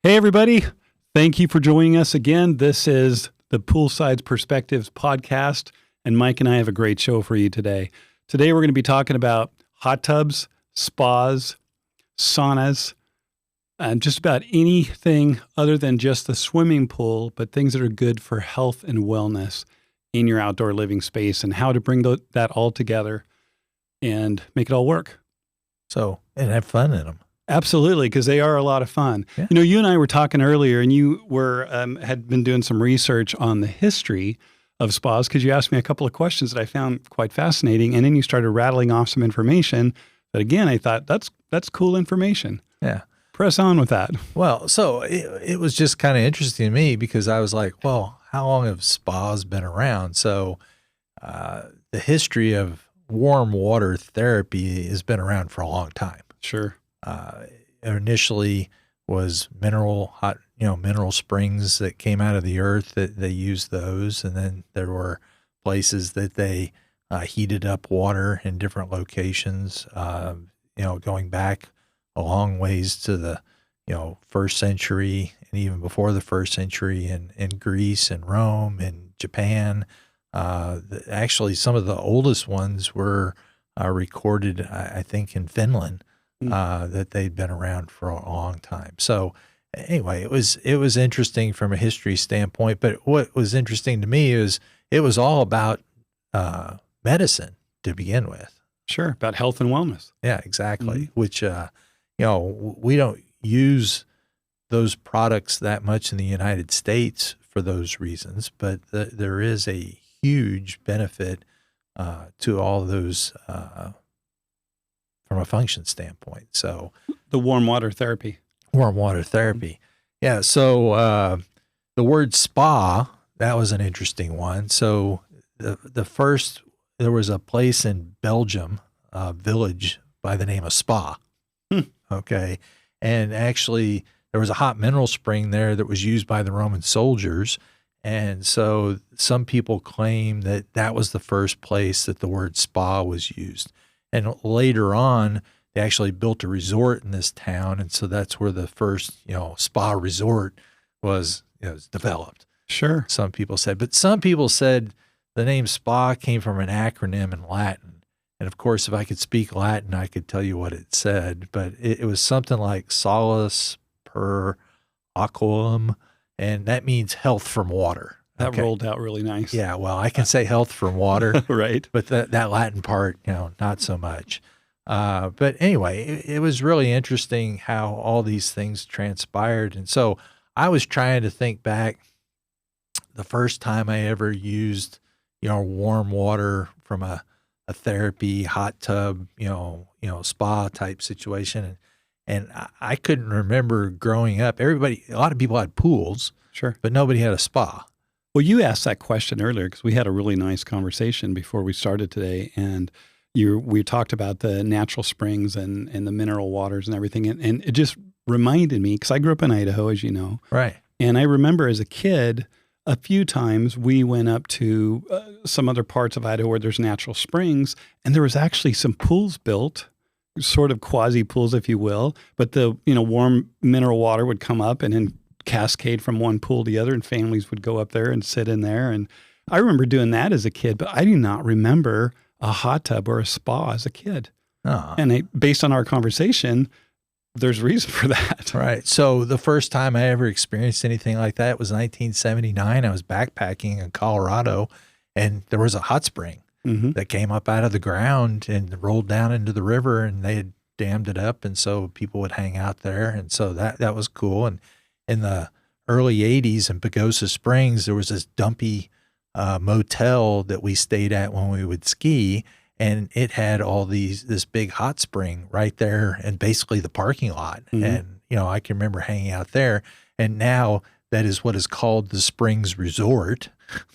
Hey, everybody. Thank you for joining us again. This is the Poolside Perspectives podcast, and Mike and I have a great show for you today. Today, we're going to be talking about hot tubs, spas, saunas, and just about anything other than just the swimming pool, but things that are good for health and wellness in your outdoor living space and how to bring that all together and make it all work. And have fun in them. Absolutely, because they are a lot of fun. Yeah. You know, you and I were talking earlier, and you were had been doing some research on the history of spas because you asked me a couple of questions that I found quite fascinating, and then you started rattling off some information that, again, I thought that's cool information. Yeah. Press on with that. Well, so it was just kind of interesting to me because I was like, well, how long have spas been around? So the history of warm water therapy has been around for a long time. Sure. Initially was mineral springs that came out of the earth that they used those. And then there were places that they heated up water in different locations, going back a long ways to the, first century and even before the first century in Greece and Rome and Japan. Actually, some of the oldest ones were recorded, I think, in Finland. That they'd been around for a long time. So anyway, it was interesting from a history standpoint, but what was interesting to me is it was all about medicine to begin with. Sure. About health and wellness. Yeah, exactly. Mm-hmm. Which, we don't use those products that much in the United States for those reasons, but there is a huge benefit to all those from a function standpoint. So the warm water therapy. Yeah. So the word spa, that was an interesting one. So the first, there was a place in Belgium, a village by the name of Spa. Okay. And actually there was a hot mineral spring there that was used by the Roman soldiers. And so some people claim that that was the first place that the word spa was used. And later on, they actually built a resort in this town. And so that's where the first, spa resort was developed. Sure. Some people said, but some people said the name spa came from an acronym in Latin. And of course, if I could speak Latin, I could tell you what it said, but it was something like solus per aquam. And that means health from water. That rolled out really nice. Yeah, well, I can say health from water, right? But that Latin part, not so much. But anyway, it was really interesting how all these things transpired. And so I was trying to think back the first time I ever used, warm water from a therapy, hot tub, spa type situation. And I couldn't remember growing up. A lot of people had pools, sure, but nobody had a spa. Well, you asked that question earlier because we had a really nice conversation before we started today, and we talked about the natural springs and the mineral waters and everything, and it just reminded me because I grew up in Idaho, as you know, right? And I remember as a kid, a few times we went up to some other parts of Idaho where there's natural springs, and there was actually some pools built, sort of quasi pools, if you will, but the warm mineral water would come up and then cascade from one pool to the other, and families would go up there and sit in there. And I remember doing that as a kid, but I do not remember a hot tub or a spa as a kid. And based on our conversation, there's reason for that. Right. So the first time I ever experienced anything like that was 1979. I was backpacking in Colorado, and there was a hot spring that came up out of the ground and rolled down into the river, and they had dammed it up. And so people would hang out there. And so that was cool. And in the early 80s in Pagosa Springs, there was this dumpy motel that we stayed at when we would ski, and it had this big hot spring right there and basically the parking lot. And, I can remember hanging out there, and now that is what is called the Springs Resort.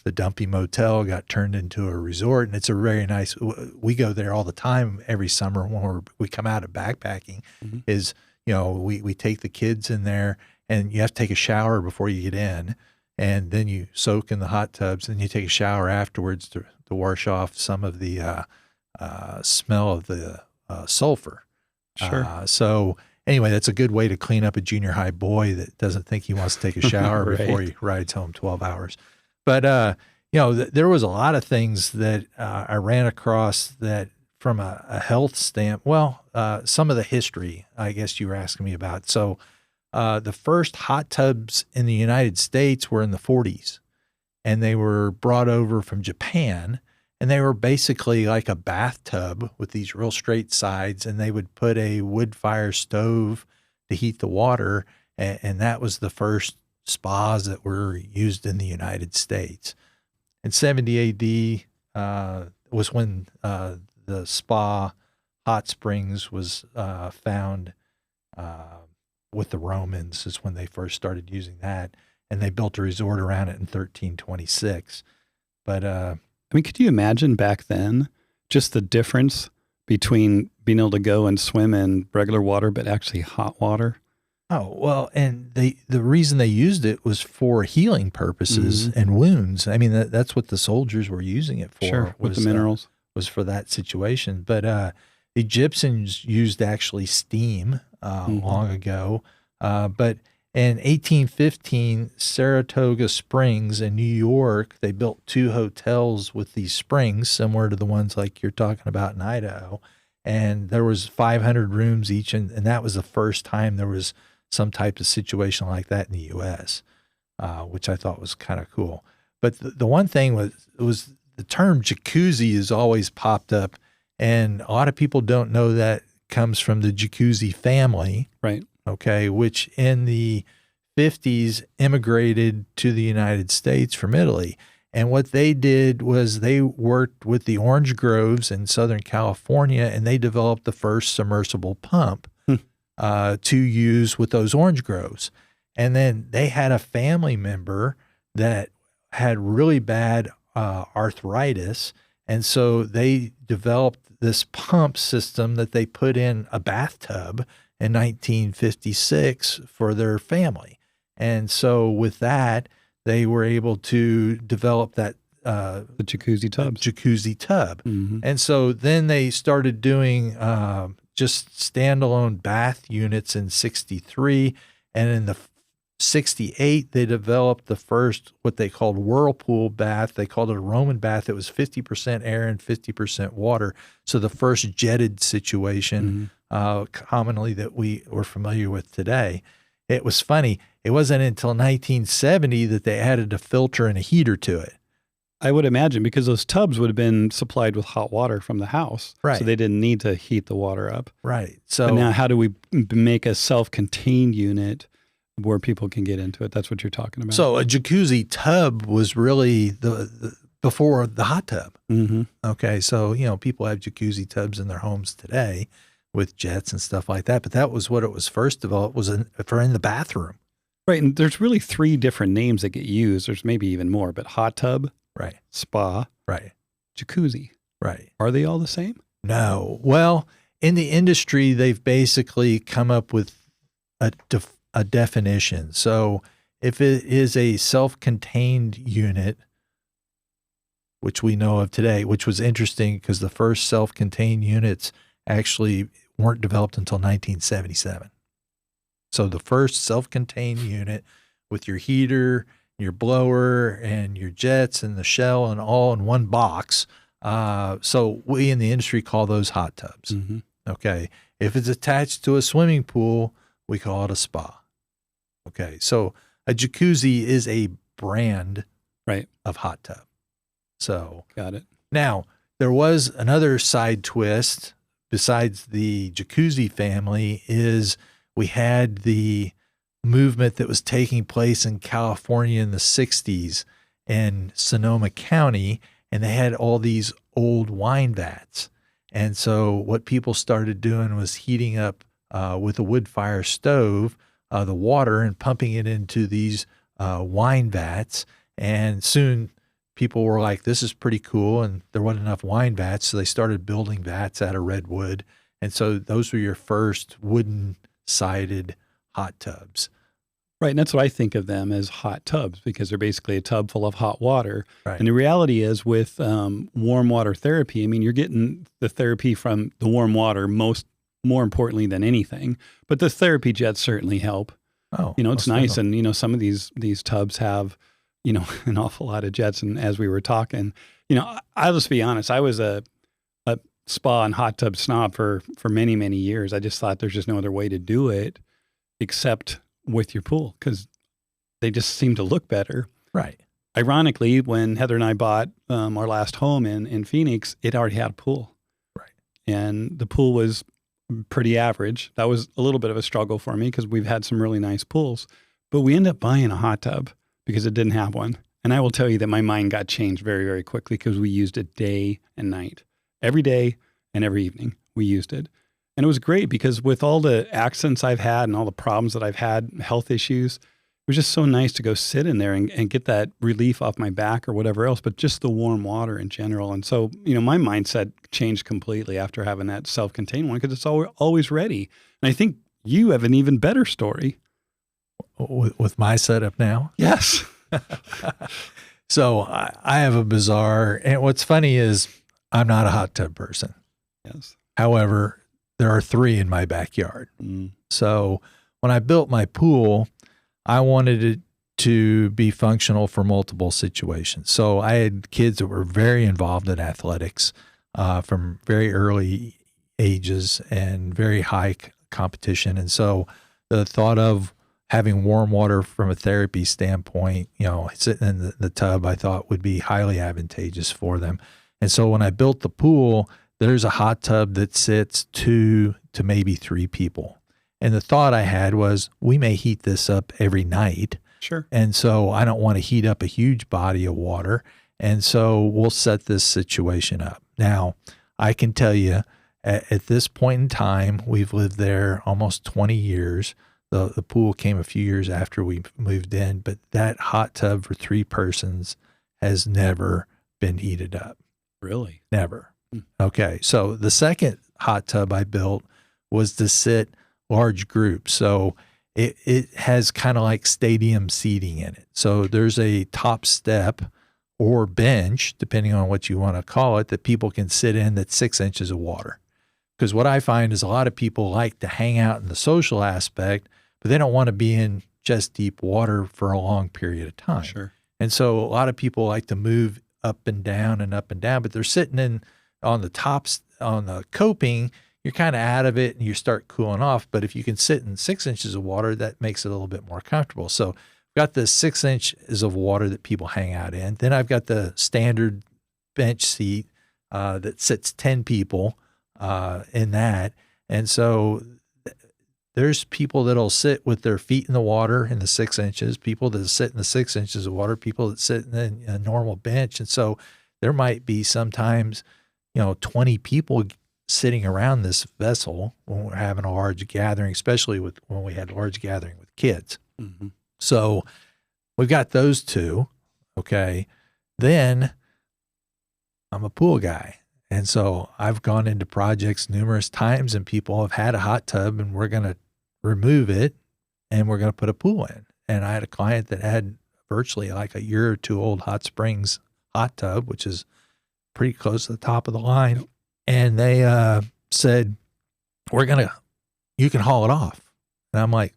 The dumpy motel got turned into a resort, and it's a very nice, we go there all the time every summer when we come out of backpacking is, we take the kids in there, and you have to take a shower before you get in, and then you soak in the hot tubs, and you take a shower afterwards to wash off some of the smell of the sulfur. Sure. So anyway, that's a good way to clean up a junior high boy that doesn't think he wants to take a shower Right. before he rides home 12 hours. But, there was a lot of things that I ran across that from a health some of the history, I guess you were asking me about. So the first hot tubs in the United States were in the 40s, and they were brought over from Japan, and they were basically like a bathtub with these real straight sides, and they would put a wood fire stove to heat the water, and that was the first spas that were used in the United States. In 70 AD was when the spa hot springs was found with the Romans, is when they first started using that, and they built a resort around it in 1326. But I mean, could you imagine back then just the difference between being able to go and swim in regular water, but actually hot water? oh, well, and the reason they used it was for healing purposes and wounds. I mean, that's what the soldiers were using it for. Sure, with the minerals. Was for that situation. But the Egyptians used actually steam long ago. But in 1815, Saratoga Springs in New York, they built 2 hotels with these springs, similar to the ones like you're talking about in Idaho. And there was 500 rooms each, and that was the first time there was some type of situation like that in the U.S., which I thought was kind of cool. But the one thing was the term jacuzzi has always popped up, and a lot of people don't know that comes from the Jacuzzi family. Right. Okay, which in the 50s immigrated to the United States from Italy. And what they did was they worked with the orange groves in Southern California, and they developed the first submersible pump to use with those orange groves. And then they had a family member that had really bad arthritis. And so they developed this pump system that they put in a bathtub in 1956 for their family. And so with that, they were able to develop that the jacuzzi tubs. Jacuzzi tub. And so then they started doing just standalone bath units in 63. And in the 68, they developed the first, what they called whirlpool bath. They called it a Roman bath. It was 50% air and 50% water. So the first jetted situation, commonly that we were familiar with today. It was funny. It wasn't until 1970 that they added a filter and a heater to it. I would imagine, because those tubs would have been supplied with hot water from the house. Right. So they didn't need to heat the water up. Right. So But now how do we make a self-contained unit where people can get into it? That's what you're talking about. So a jacuzzi tub was really the before the hot tub. Okay. So, people have jacuzzi tubs in their homes today with jets and stuff like that. But that was what it was first developed, was for in the bathroom. Right. And there's really 3 different names that get used. There's maybe even more, but hot tub, Right. spa, Right. jacuzzi. Right. Are they all the same? No. Well, in the industry, they've basically come up with a definition. So if it is a self-contained unit, which we know of today, which was interesting because the first self-contained units actually weren't developed until 1977. So the first self-contained unit with your heater, your blower, and your jets and the shell and all in one box. So we in the industry call those hot tubs. Okay. If it's attached to a swimming pool, we call it a spa. Okay. So a jacuzzi is a brand of hot tub. So got it. Now, there was another side twist besides the jacuzzi family, is we had the movement that was taking place in California in the 60s in Sonoma County, and they had all these old wine vats. And so what people started doing was heating up with a wood fire stove the water and pumping it into these wine vats. And soon people were like, this is pretty cool. And there wasn't enough wine vats, so they started building vats out of redwood. And so those were your first wooden-sided hot tubs. Right, and that's what I think of them, as hot tubs, because they're basically a tub full of hot water. Right. And the reality is, with warm water therapy, I mean, you're getting the therapy from the warm water most more importantly than anything. But the therapy jets certainly help. Oh, It's nice. And, some of these tubs have, an awful lot of jets. And as we were talking, I'll just be honest, I was a spa and hot tub snob for many, many years. I just thought there's just no other way to do it except with your pool because they just seem to look better. Right. Ironically, when Heather and I bought our last home in Phoenix, it already had a pool. Right. And the pool was pretty average. That was a little bit of a struggle for me because we've had some really nice pools. But we ended up buying a hot tub because it didn't have one. And I will tell you that my mind got changed very, very quickly because we used it day and night. Every day and every evening we used it. And it was great because with all the accidents I've had and all the problems that I've had, health issues, it was just so nice to go sit in there and get that relief off my back or whatever else, but just the warm water in general. And so, my mindset changed completely after having that self-contained one because it's always ready. And I think you have an even better story. With my setup now? Yes. So I have a bizarre, and what's funny is I'm not a hot tub person. Yes. However, there are 3 in my backyard. So when I built my pool, I wanted it to be functional for multiple situations. So I had kids that were very involved in athletics from very early ages and very high competition. And so the thought of having warm water from a therapy standpoint, sitting in the tub, I thought would be highly advantageous for them. And so when I built the pool, there's a hot tub that sits 2 to maybe 3 people. And the thought I had was we may heat this up every night. Sure. And so I don't want to heat up a huge body of water. And so we'll set this situation up. Now, I can tell you at this point in time, we've lived there almost 20 years. The pool came a few years after we moved in, but that hot tub for 3 persons has never been heated up. Really? Never. Okay. So the second hot tub I built was to sit large groups. So it has kind of like stadium seating in it. So there's a top step or bench, depending on what you want to call it, that people can sit in that's 6 inches of water. Because what I find is a lot of people like to hang out in the social aspect, but they don't want to be in just deep water for a long period of time. Sure. And so a lot of people like to move up and down, but they're sitting in on the tops, on the coping, you're kind of out of it and you start cooling off. But if you can sit in 6 inches of water, that makes it a little bit more comfortable. So I've got the 6 inches of water that people hang out in. Then I've got the standard bench seat that sits 10 people in that. And so there's people that'll sit with their feet in the water in the 6 inches, people that sit in the 6 inches of water, people that sit in a normal bench. And so there might be sometimes, 20 people sitting around this vessel when we're having a large gathering, especially when we had a large gathering with kids. Mm-hmm. So we've got those 2. Okay. Then I'm a pool guy. And so I've gone into projects numerous times and people have had a hot tub and we're going to remove it and we're going to put a pool in. And I had a client that had virtually like a year or 2 old Hot Springs hot tub, which is pretty close to the top of the line. And they said, you can haul it off. And I'm like,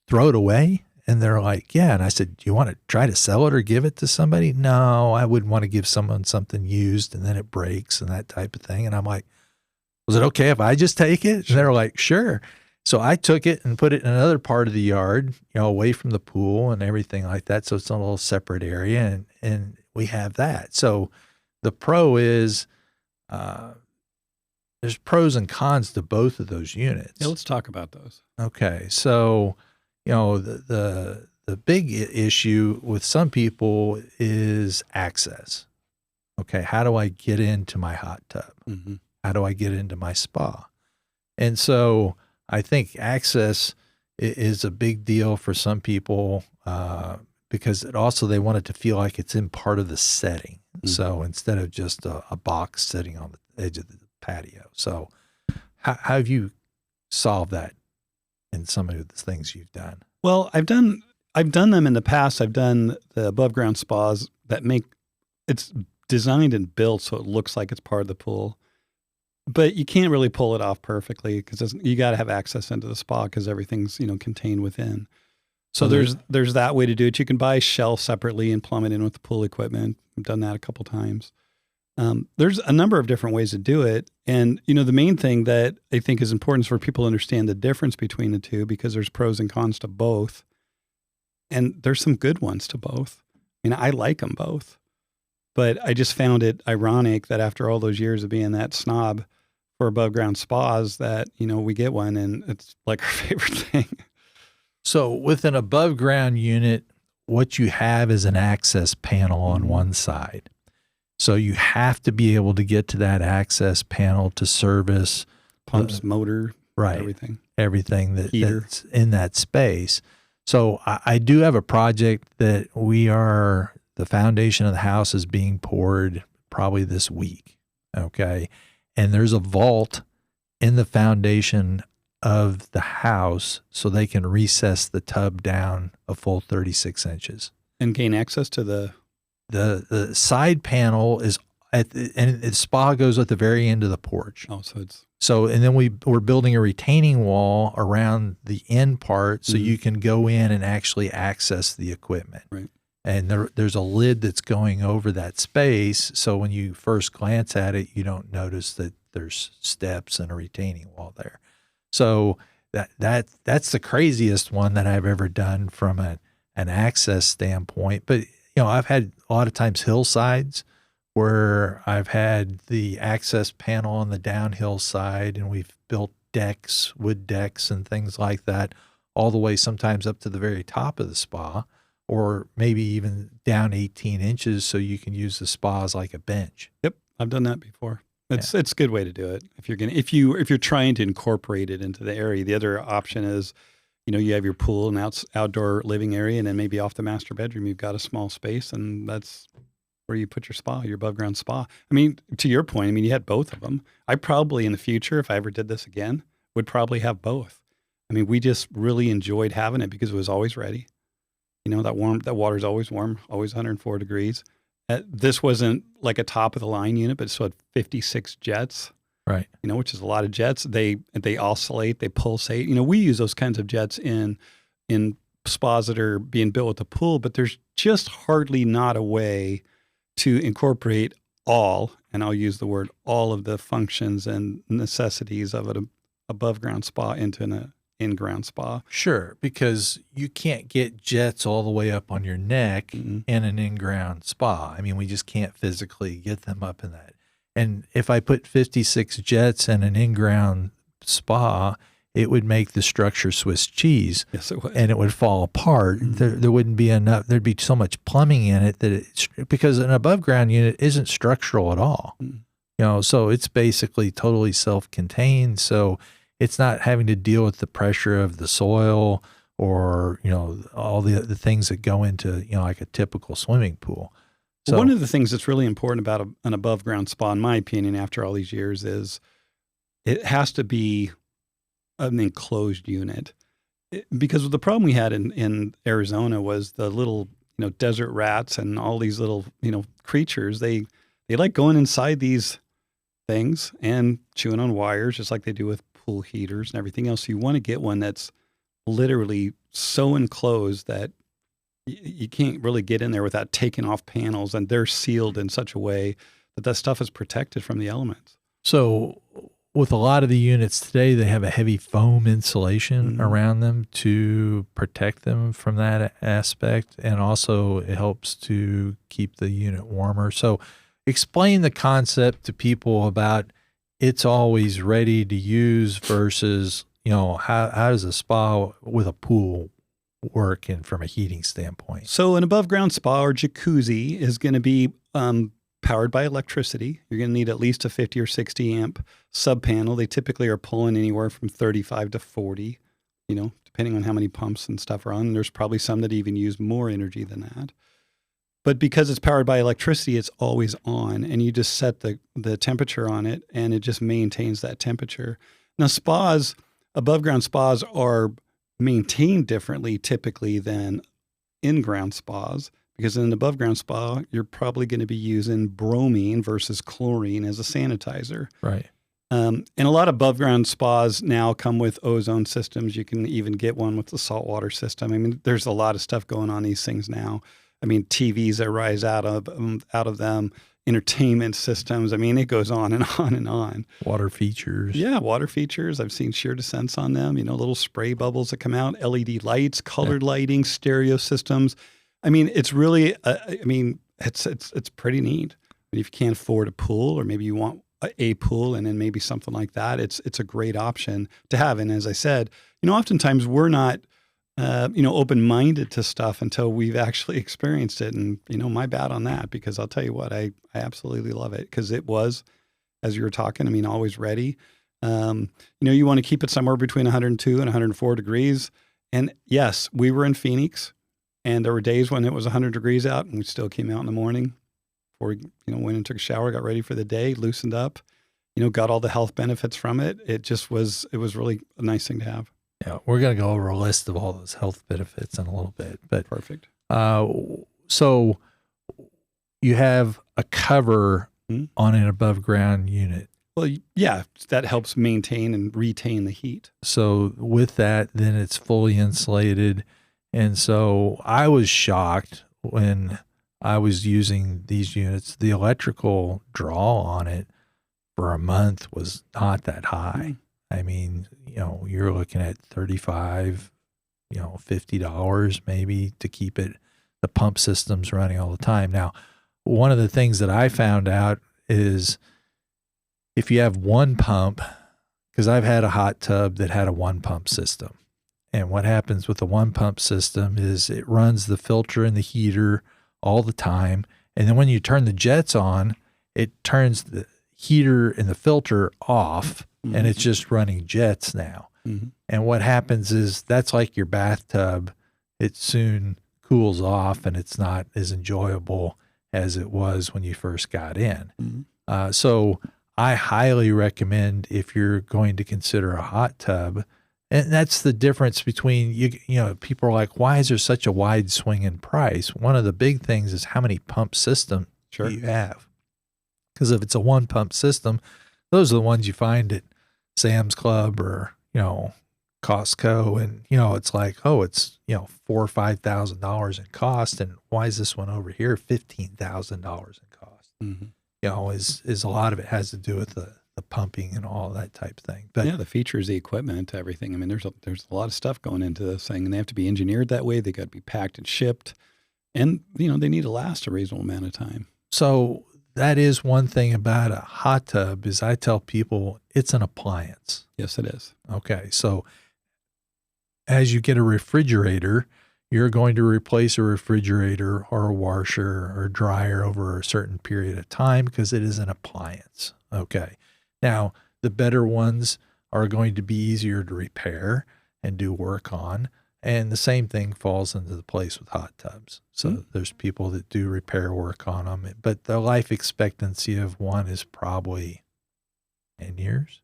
throw it away? And they're like, yeah. And I said, do you want to try to sell it or give it to somebody? No, I wouldn't want to give someone something used and then it breaks and that type of thing. And I'm like, was it okay if I just take it? And they're like, sure. So I took it and put it in another part of the yard, away from the pool and everything like that. So it's in a little separate area and we have that. So the pro is, there's pros and cons to both of those units. Yeah, let's talk about those. Okay. So, the big issue with some people is access. Okay. How do I get into my hot tub? Mm-hmm. How do I get into my spa? And so I think access is a big deal for some people because they want it to feel like it's in part of the setting. Mm-hmm. So instead of just a box sitting on the edge of the patio. So how have you solved that in some of the things you've done? Well, I've done them in the past. I've done the above ground spas that it's designed and built so it looks like it's part of the pool. but you can't really pull it off perfectly because you got to have access into the spa because everything's, contained within. So there's that way to do it. You can buy a shell separately and plumb it in with the pool equipment. I've done that a couple times. There's a number of different ways to do it. And, the main thing that I think is important is for people to understand the difference between the two, because there's pros and cons to both. And there's some good ones to both. I like them both. But I just found it ironic that after all those years of being that snob for above ground spas that, we get one and it's like our favorite thing. So with an above ground unit, what you have is an access panel on one side. So you have to be able to get to that access panel to service pumps, motor, right, everything that's in that space. So I do have a project that the foundation of the house is being poured probably this week. Okay. And there's a vault in the foundation of the house so they can recess the tub down a full 36 inches. And gain access to the side panel is and the spa goes at the very end of the porch. Oh, and then we're building a retaining wall around the end part so you can go in and actually access the equipment. Right. And there's a lid that's going over that space. So when you first glance at it, you don't notice that there's steps and a retaining wall there. So that's the craziest one that I've ever done from an access standpoint. But, I've had a lot of times hillsides where I've had the access panel on the downhill side and we've built decks, wood decks and things like that, all the way sometimes up to the very top of the spa, or maybe even down 18 inches so you can use the spa as like a bench. Yep, I've done that before. It's a good way to do it. If you're trying to incorporate it into the area. The other option is, you have your pool and outdoor living area, and then maybe off the master bedroom you've got a small space, and that's where you put your spa, your above ground spa. To your point, you had both of them. I probably in the future, if I ever did this again, would probably have both. We just really enjoyed having it because it was always ready. That water's always warm, always 104 degrees. This wasn't like a top of the line unit, but it still had 56 jets. Right. Which is a lot of jets. They oscillate, they pulsate. We use those kinds of jets in spas that are being built with the pool, but there's just hardly not a way to incorporate all, and I'll use the word all, of the functions and necessities of an above ground spa into an in-ground spa. Sure, because you can't get jets all the way up on your neck in an in-ground spa. We just can't physically get them up in that. And if I put 56 jets in an in-ground spa, it would make the structure Swiss cheese. Yes, it would. And it would fall apart. There wouldn't be enough. There'd be so much plumbing in it because an above ground unit isn't structural at all. So it's basically totally self-contained. So it's not having to deal with the pressure of the soil or, all the things that go into, like a typical swimming pool. So one of the things that's really important about an above ground spa, in my opinion, after all these years, is it has to be an enclosed unit. Because the problem we had in Arizona was the little, desert rats and all these little, creatures. They like going inside these things and chewing on wires, just like they do with pool heaters and everything else. So you want to get one that's literally so enclosed that you can't really get in there without taking off panels, and they're sealed in such a way that stuff is protected from the elements. So with a lot of the units today, they have a heavy foam insulation around them to protect them from that aspect. And also it helps to keep the unit warmer. So explain the concept to people about it's always ready to use versus, how does a spa with a pool work from a heating standpoint? So an above ground spa or jacuzzi is going to be powered by electricity. You're going to need at least a 50 or 60 amp sub panel. They typically are pulling anywhere from 35 to 40, depending on how many pumps and stuff are on. There's probably some that even use more energy than that. But because it's powered by electricity, it's always on, and you just set the temperature on it, and it just maintains that temperature. Now, above ground spas are maintained differently typically than in-ground spas, because in an above ground spa, you're probably going to be using bromine versus chlorine as a sanitizer. Right. And a lot of above ground spas now come with ozone systems. You can even get one with the saltwater system. I mean, there's a lot of stuff going on these things now. I mean, TVs that rise out of them, entertainment systems. I mean, it goes on and on and on. Water features. Yeah, water features. I've seen shear descents on them. Little spray bubbles that come out, LED lights, colored lighting, stereo systems. I mean, it's really. It's pretty neat. If you can't afford a pool, or maybe you want a pool and then maybe something like that, it's a great option to have. And as I said, oftentimes we're not, open-minded to stuff until we've actually experienced it. And, my bad on that, because I'll tell you what, I absolutely love it, because it was, as you were talking, always ready. You want to keep it somewhere between 102 and 104 degrees. And yes, we were in Phoenix, and there were days when it was 100 degrees out and we still came out in the morning before we, went and took a shower, got ready for the day, loosened up, got all the health benefits from it. It was really a nice thing to have. Yeah, we're going to go over a list of all those health benefits in a little bit. But perfect. So you have a cover on an above ground unit. Well, yeah, that helps maintain and retain the heat. So with that, then it's fully insulated. And so I was shocked when I was using these units. The electrical draw on it for a month was not that high. I mean, you're looking at $35, $50 maybe to keep it, the pump system's running all the time. Now, one of the things that I found out is if you have one pump, because I've had a hot tub that had a one pump system. And what happens with the one pump system is it runs the filter and the heater all the time. And then when you turn the jets on, it turns the heater and the filter off, and it's just running jets now. And what happens is that's like your bathtub. It soon cools off, and it's not as enjoyable as it was when you first got in. So I highly recommend, if you're going to consider a hot tub, and that's the difference between, people are like, why is there such a wide swing in price? One of the big things is how many pump systems you have. Because if it's a one pump system, those are the ones you find at Sam's Club or, Costco. And, it's like, oh, it's, $4,000 or $5,000 in cost. And why is this one over here $15,000 in cost? Is a lot of it has to do with the pumping and all that type of thing. But yeah, the features, the equipment, everything. I mean, there's a lot of stuff going into this thing, and they have to be engineered that way. They got to be packed and shipped, and they need to last a reasonable amount of time. So that is one thing about a hot tub, is I tell people it's an appliance. Yes, it is. Okay. So as you get a refrigerator, you're going to replace a refrigerator or a washer or dryer over a certain period of time because it is an appliance. Okay. Now, the better ones are going to be easier to repair and do work on. And the same thing falls into the place with hot tubs. So there's people that do repair work on them, but the life expectancy of one is probably 10 years.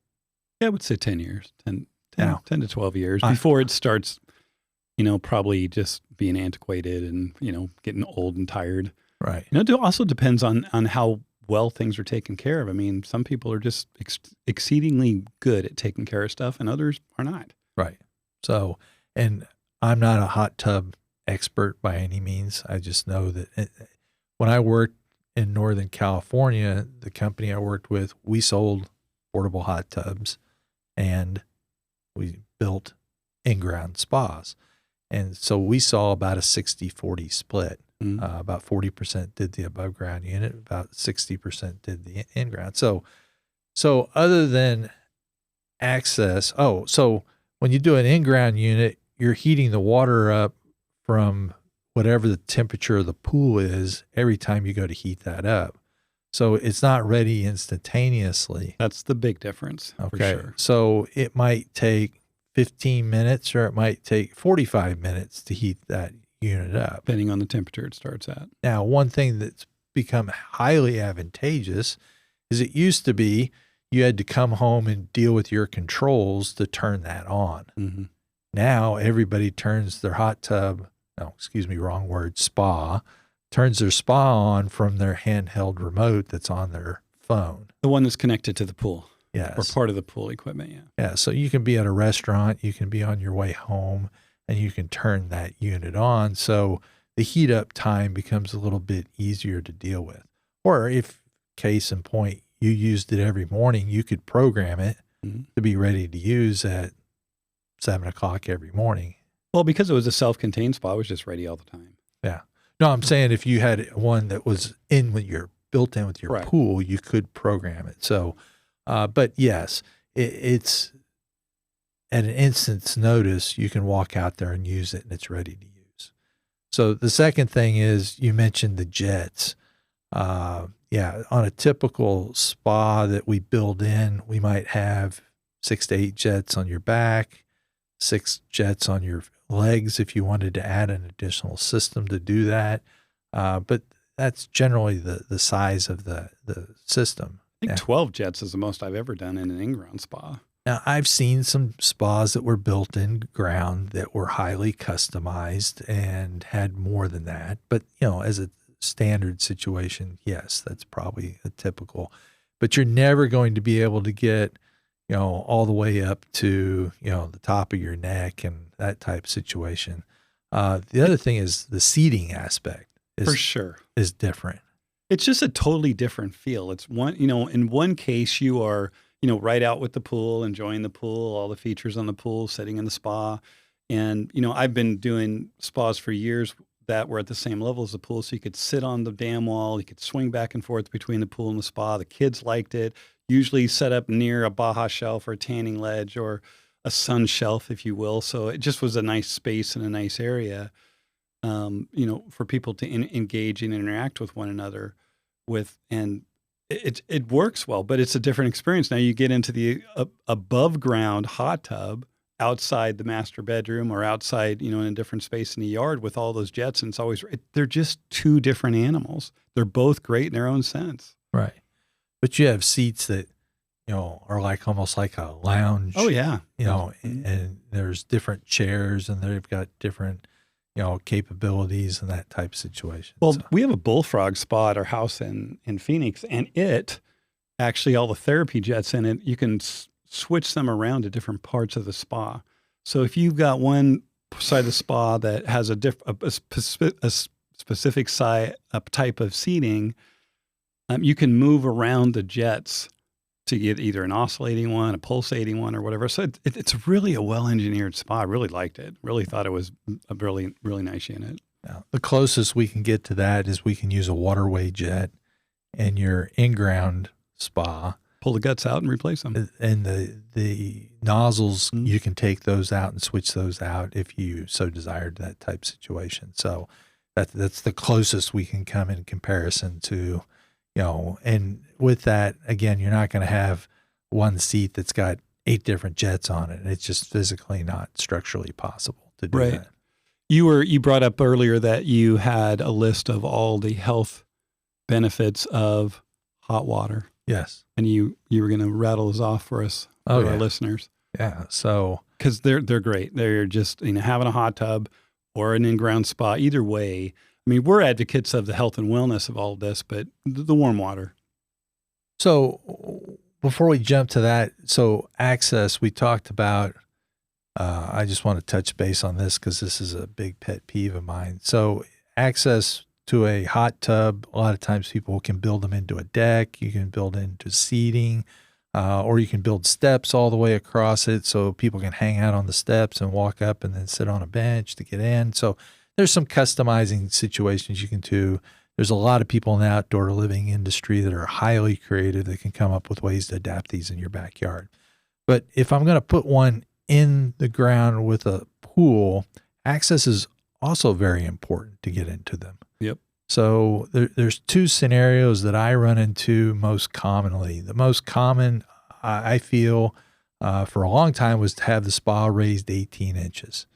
Yeah, I would say 10 years, 10 to 12 years before it starts, probably just being antiquated and, getting old and tired. Right. It also depends on how well things are taken care of. I mean, some people are just exceedingly good at taking care of stuff, and others are not. Right. So, and I'm not a hot tub expert by any means. I just know that when I worked in Northern California, the company I worked with, we sold portable hot tubs, and we built in-ground spas. And so we saw about a 60-40 split. About 40% did the above ground unit, about 60% did the in-ground. So other than access, so when you do an in-ground unit, you're heating the water up from whatever the temperature of the pool is every time you go to heat that up. So it's not ready instantaneously. That's the big difference. Okay. For sure. So it might take 15 minutes or it might take 45 minutes to heat that unit up, depending on the temperature it starts at. Now, one thing that's become highly advantageous is it used to be you had to come home and deal with your controls to turn that on. Now everybody turns their hot tub, spa, turns their spa on from their handheld remote that's on their phone. The one that's connected to the pool. Or part of the pool equipment, yeah. Yeah, so you can be at a restaurant, you can be on your way home, and you can turn that unit on. So the heat up time becomes a little bit easier to deal with. Or if, case in point, you used it every morning, you could program it to be ready to use at 7 o'clock every morning. Well, because it was a self-contained spa, it was just ready all the time. Yeah. No, I'm saying if you had one that was built in with your pool, you could program it. So, but yes, it's at an instant's notice, you can walk out there and use it and it's ready to use. So the second thing is you mentioned the jets. Yeah, on a typical spa that we build in, we might have 6 to 8 jets on your back, 6 jets on your legs if you wanted to add an additional system to do that. But that's generally the size of the system. I think 12 jets is the most I've ever done in an in-ground spa. Now, I've seen some spas that were built in ground that were highly customized and had more than that. But, as a standard situation, yes, that's probably a typical. But you're never going to be able to get, all the way up to, the top of your neck and that type of situation. The other thing is the seating aspect. For sure. Is different. It's just a totally different feel. It's one, in one case you are, right out with the pool, enjoying the pool, all the features on the pool, sitting in the spa. And, I've been doing spas for years that were at the same level as the pool. So you could sit on the dam wall, you could swing back and forth between the pool and the spa. The kids liked it, usually set up near a Baja shelf or a tanning ledge or a sun shelf, if you will. So it just was a nice space and a nice area, for people to engage and interact with one another with. And it works well, but it's a different experience. Now you get into the above ground hot tub outside the master bedroom or outside, in a different space in the yard with all those jets. And they're just two different animals. They're both great in their own sense. Right. But you have seats that, are almost like a lounge. Oh yeah. And there's different chairs and they've got different, capabilities and that type of situation. Well, we have a bullfrog spa at our house in Phoenix, and all the therapy jets in it, you can switch them around to different parts of the spa. So if you've got one side of the spa that has a specific type of seating, you can move around the jets to get either an oscillating one, a pulsating one, or whatever. So it's really a well-engineered spa. I really liked it. Really thought it was a really, really nice unit. Now, the closest we can get to that is we can use a waterway jet in your in-ground spa. Pull the guts out and replace them. And the nozzles, you can take those out and switch those out if you so desired, that type of situation. So that's the closest we can come in comparison to, and with that, again, you're not going to have one seat that's got 8 different jets on it. It's just physically not structurally possible to do that. You brought up earlier that you had a list of all the health benefits of hot water. Yes. And you were going to rattle those off for us, for our listeners. Yeah. So, because they're great. They're just, having a hot tub or an in-ground spa, either way. I mean, we're advocates of the health and wellness of all of this, but the warm water. So before we jump to that, so access, we talked about, I just want to touch base on this because this is a big pet peeve of mine. So access to a hot tub, a lot of times people can build them into a deck. You can build into seating, or you can build steps all the way across it so people can hang out on the steps and walk up and then sit on a bench to get in. So there's some customizing situations you can do. There's a lot of people in the outdoor living industry that are highly creative that can come up with ways to adapt these in your backyard. But if I'm going to put one in the ground with a pool, access is also very important to get into them. Yep. So there's 2 scenarios that I run into most commonly. The most common, I feel, for a long time was to have the spa raised 18 inches.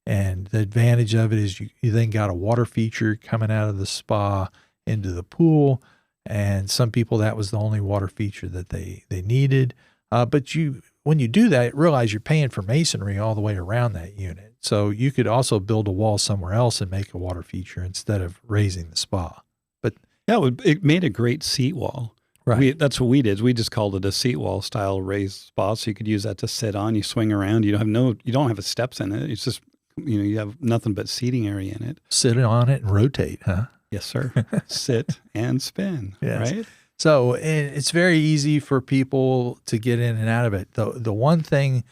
And the advantage of it is you then got a water feature coming out of the spa into the pool. And some people, that was the only water feature that they needed. But when you do that, realize you're paying for masonry all the way around that unit. So you could also build a wall somewhere else and make a water feature instead of raising the spa. But yeah, it made a great seat wall. Right. That's what we did. We just called it a seat wall style raised spa. So you could use that to sit on. You swing around. You don't have steps in it. It's just, you have nothing but seating area in it. Sit on it and rotate, huh? Yes, sir. Sit and spin. Yes. Right. So it's very easy for people to get in and out of it. The one thing,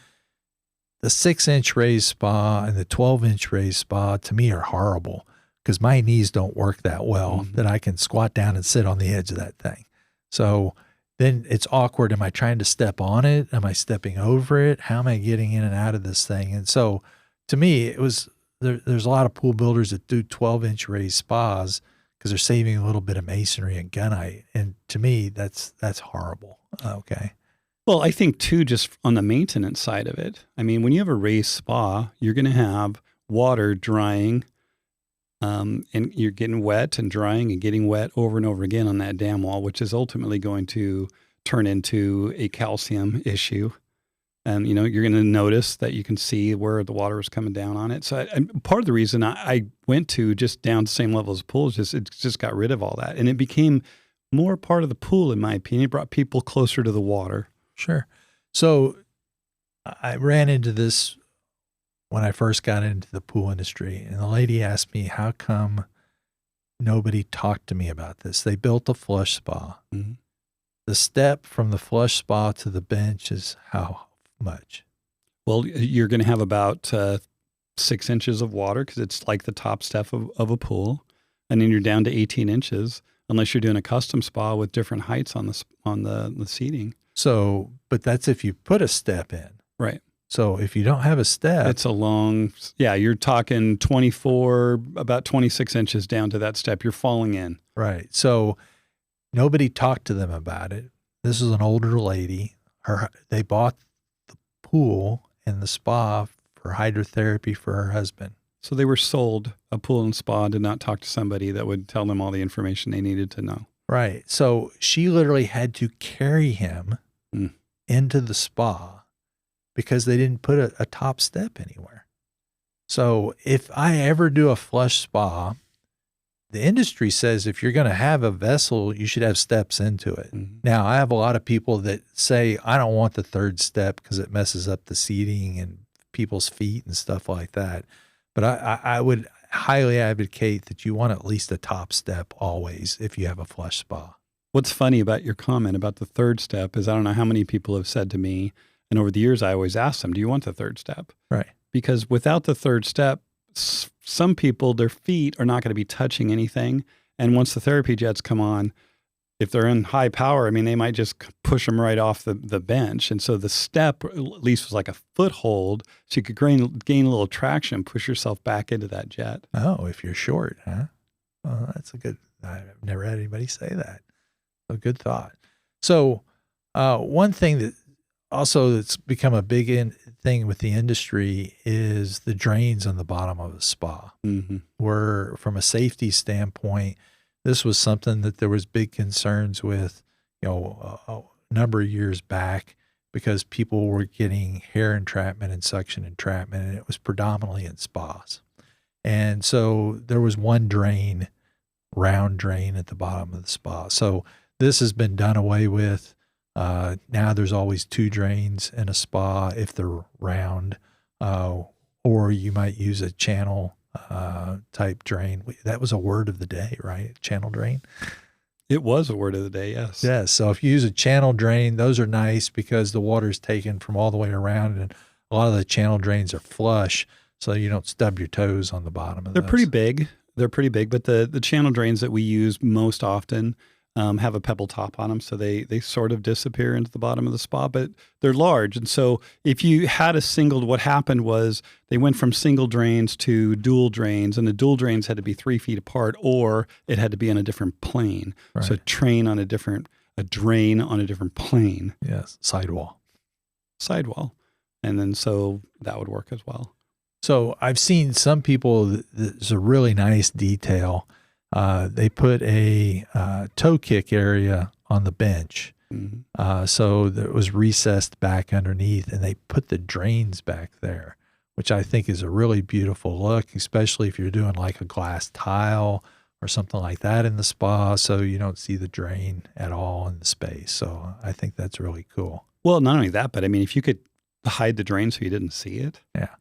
the 6-inch raised spa and the 12-inch raised spa to me are horrible because my knees don't work that well that I can squat down and sit on the edge of that thing. So then it's awkward. Am I trying to step on it? Am I stepping over it? How am I getting in and out of this thing? And so to me, it was there's a lot of pool builders that do 12-inch raised spas because they're saving a little bit of masonry and gunite. And to me, that's horrible. Okay. Well, I think too, just on the maintenance side of it, I mean, when you have a raised spa, you're going to have water drying, and you're getting wet and drying and getting wet over and over again on that dam wall, which is ultimately going to turn into a calcium issue. And, you're going to notice that you can see where the water is coming down on it. So part of the reason I went to just down the same level as the pool is it just got rid of all that. And it became more part of the pool, in my opinion. It brought people closer to the water. Sure. So I ran into this when I first got into the pool industry, and the lady asked me, how come nobody talked to me about this? They built a flush spa. Mm-hmm. The step from the flush spa to the bench is how much? Well, you're going to have about 6 inches of water because it's like the top step of a pool. And then you're down to 18 inches unless you're doing a custom spa with different heights on the seating. So, but that's if you put a step in. Right. So if you don't have a step. It's you're talking 24, about 26 inches down to that step. You're falling in. Right. So nobody talked to them about it. This is an older lady. They bought the pool and the spa for hydrotherapy for her husband. So they were sold a pool and spa, did not talk to somebody that would tell them all the information they needed to know. Right. So she literally had to carry him into the spa because they didn't put a top step anywhere. So if I ever do a flush spa, the industry says if you're going to have a vessel, you should have steps into it. Mm-hmm. Now, I have a lot of people that say, I don't want the third step because it messes up the seating and people's feet and stuff like that. But I would highly advocate that you want at least a top step always if you have a flush spa. What's funny about your comment about the third step is I don't know how many people have said to me, and over the years I always ask them, do you want the third step? Right. Because without the third step, some people, their feet are not going to be touching anything. And once the therapy jets come on, if they're in high power, I mean, they might just push them right off the bench. And so the step at least was like a foothold. So you could gain a little traction, push yourself back into that jet. Oh, if you're short, huh? Well, that's I've never had anybody say that. A good thought. So one thing that's become a big thing with the industry is the drains on the bottom of a spa. Mm-hmm. Where from a safety standpoint, this was something that there was big concerns with, a number of years back because people were getting hair entrapment and suction entrapment, and it was predominantly in spas. And so there was one round drain at the bottom of the spa. So this has been done away with. Now there's always 2 drains in a spa if they're round, or you might use a channel type drain. That was a word of the day, right? Channel drain. It was a word of the day, yes. Yes. So if you use a channel drain, those are nice because the water is taken from all the way around, and a lot of the channel drains are flush, so you don't stub your toes on the bottom of They're pretty big. But the channel drains that we use most often have a pebble top on them, so they sort of disappear into the bottom of the spa, but they're large. And so if you had what happened was they went from single drains to dual drains, and the dual drains had to be 3 feet apart, or it had to be on a different plane. Right. So a drain on a different plane. Yes, sidewall. And then so that would work as well. So I've seen some people, there's a really nice detail. They put a toe kick area on the bench. Mm-hmm. So that was recessed back underneath, and they put the drains back there, which I think is a really beautiful look, especially if you're doing like a glass tile or something like that in the spa, so you don't see the drain at all in the space. So I think that's really cool. Well, not only that, but I mean, if you could hide the drain so you didn't see it. Yeah.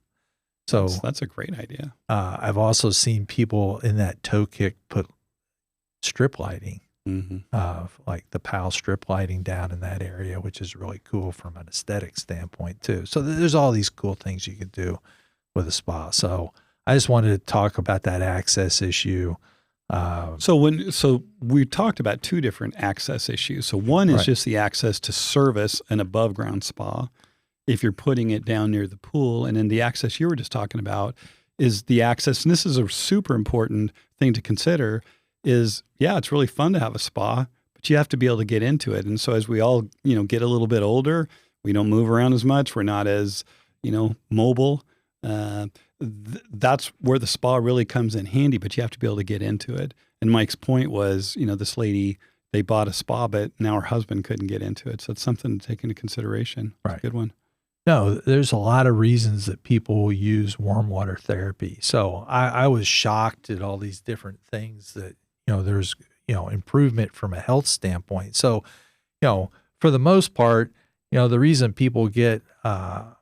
So that's a great idea. I've also seen people in that toe kick put strip lighting, like the PAL strip lighting down in that area, which is really cool from an aesthetic standpoint too. So there's all these cool things you could do with a spa. So I just wanted to talk about that access issue. So we talked about two different access issues. So one is just the access to service an above ground spa if you're putting it down near the pool. And then the access you were just talking about is the access, and this is a super important thing to consider, is, yeah, it's really fun to have a spa, but you have to be able to get into it. And so as we all, get a little bit older, we don't move around as much. We're not as, mobile. That's where the spa really comes in handy, but you have to be able to get into it. And Mike's point was, this lady, they bought a spa, but now her husband couldn't get into it. So it's something to take into consideration. Right. Good one. No, there's a lot of reasons that people will use warm water therapy. So I was shocked at all these different things that, there's, improvement from a health standpoint. So, for the most part, the reason people get a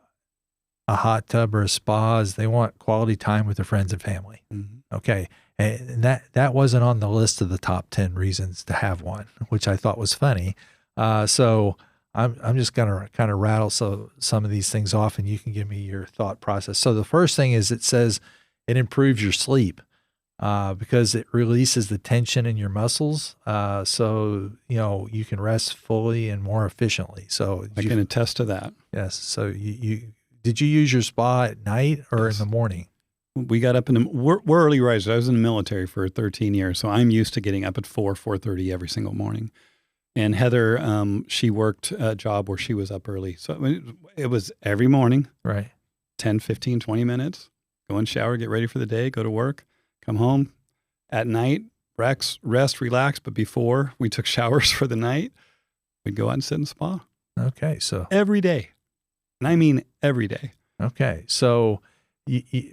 hot tub or a spa is they want quality time with their friends and family. Okay. And that wasn't on the list of the top 10 reasons to have one, which I thought was funny. So I'm just going to kind of rattle some of these things off, and you can give me your thought process. So the first thing is it says it improves your sleep because it releases the tension in your muscles. So, you can rest fully and more efficiently. So I can attest to that. Yes. So did you use your spa at night or in the morning? We got up we're early risers. I was in the military for 13 years, so I'm used to getting up at 4:30 every single morning. And Heather, she worked a job where she was up early. So it was every morning, right? 10, 15, 20 minutes, go in, shower, get ready for the day, go to work, come home at night, rest, relax. But before we took showers for the night, we'd go out and sit in the spa. Okay. So every day. And I mean every day. Okay. So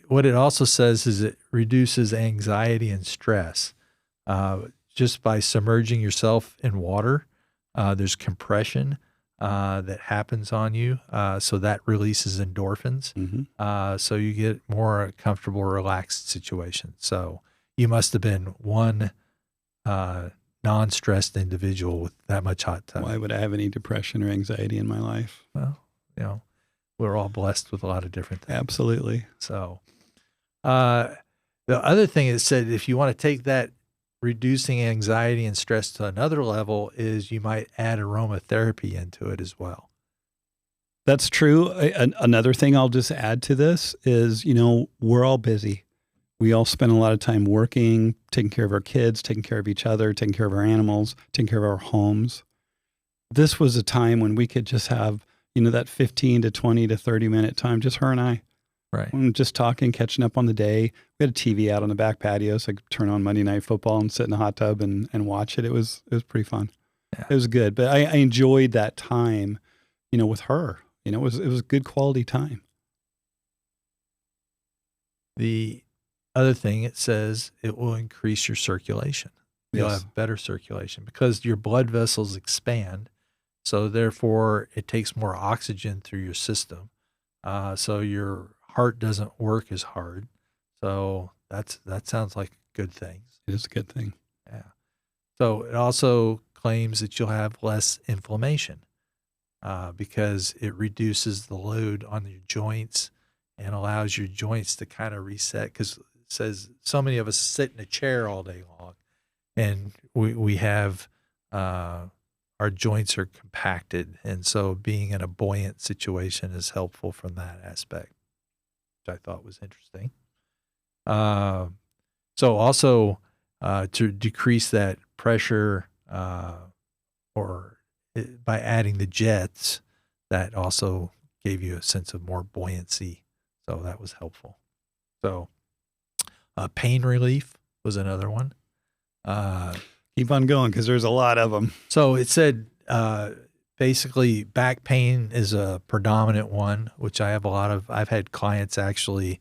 what it also says is it reduces anxiety and stress just by submerging yourself in water. There's compression that happens on you. So that releases endorphins. So you get more comfortable, relaxed situation. So you must have been one non-stressed individual with that much hot tub. Why would I have any depression or anxiety in my life? Well, we're all blessed with a lot of different things. Absolutely. So the other thing it said, if you want to take that reducing anxiety and stress to another level, is you might add aromatherapy into it as well. That's true. Another thing I'll just add to this is, we're all busy. We all spend a lot of time working, taking care of our kids, taking care of each other, taking care of our animals, taking care of our homes. This was a time when we could just have, that 15 to 20 to 30-minute time, just her and I. Right. Just talking, catching up on the day. We had a TV out on the back patio, so I could turn on Monday Night Football and sit in the hot tub and watch it. It was pretty fun. Yeah. It was good. But I enjoyed that time, with her. It was good quality time. The other thing it says, it will increase your circulation. You'll have better circulation because your blood vessels expand. So therefore, it takes more oxygen through your system. So your heart doesn't work as hard. So that sounds like good things. It is a good thing. Yeah. So it also claims that you'll have less inflammation because it reduces the load on your joints and allows your joints to kind of reset. Because it says so many of us sit in a chair all day long, and we have our joints are compacted, and so being in a buoyant situation is helpful from that aspect, which I thought was interesting. So also to decrease that pressure by adding the jets, that also gave you a sense of more buoyancy. So that was helpful. So pain relief was another one. Keep on going because there's a lot of them. So it said basically back pain is a predominant one, which I have a lot of. I've had clients actually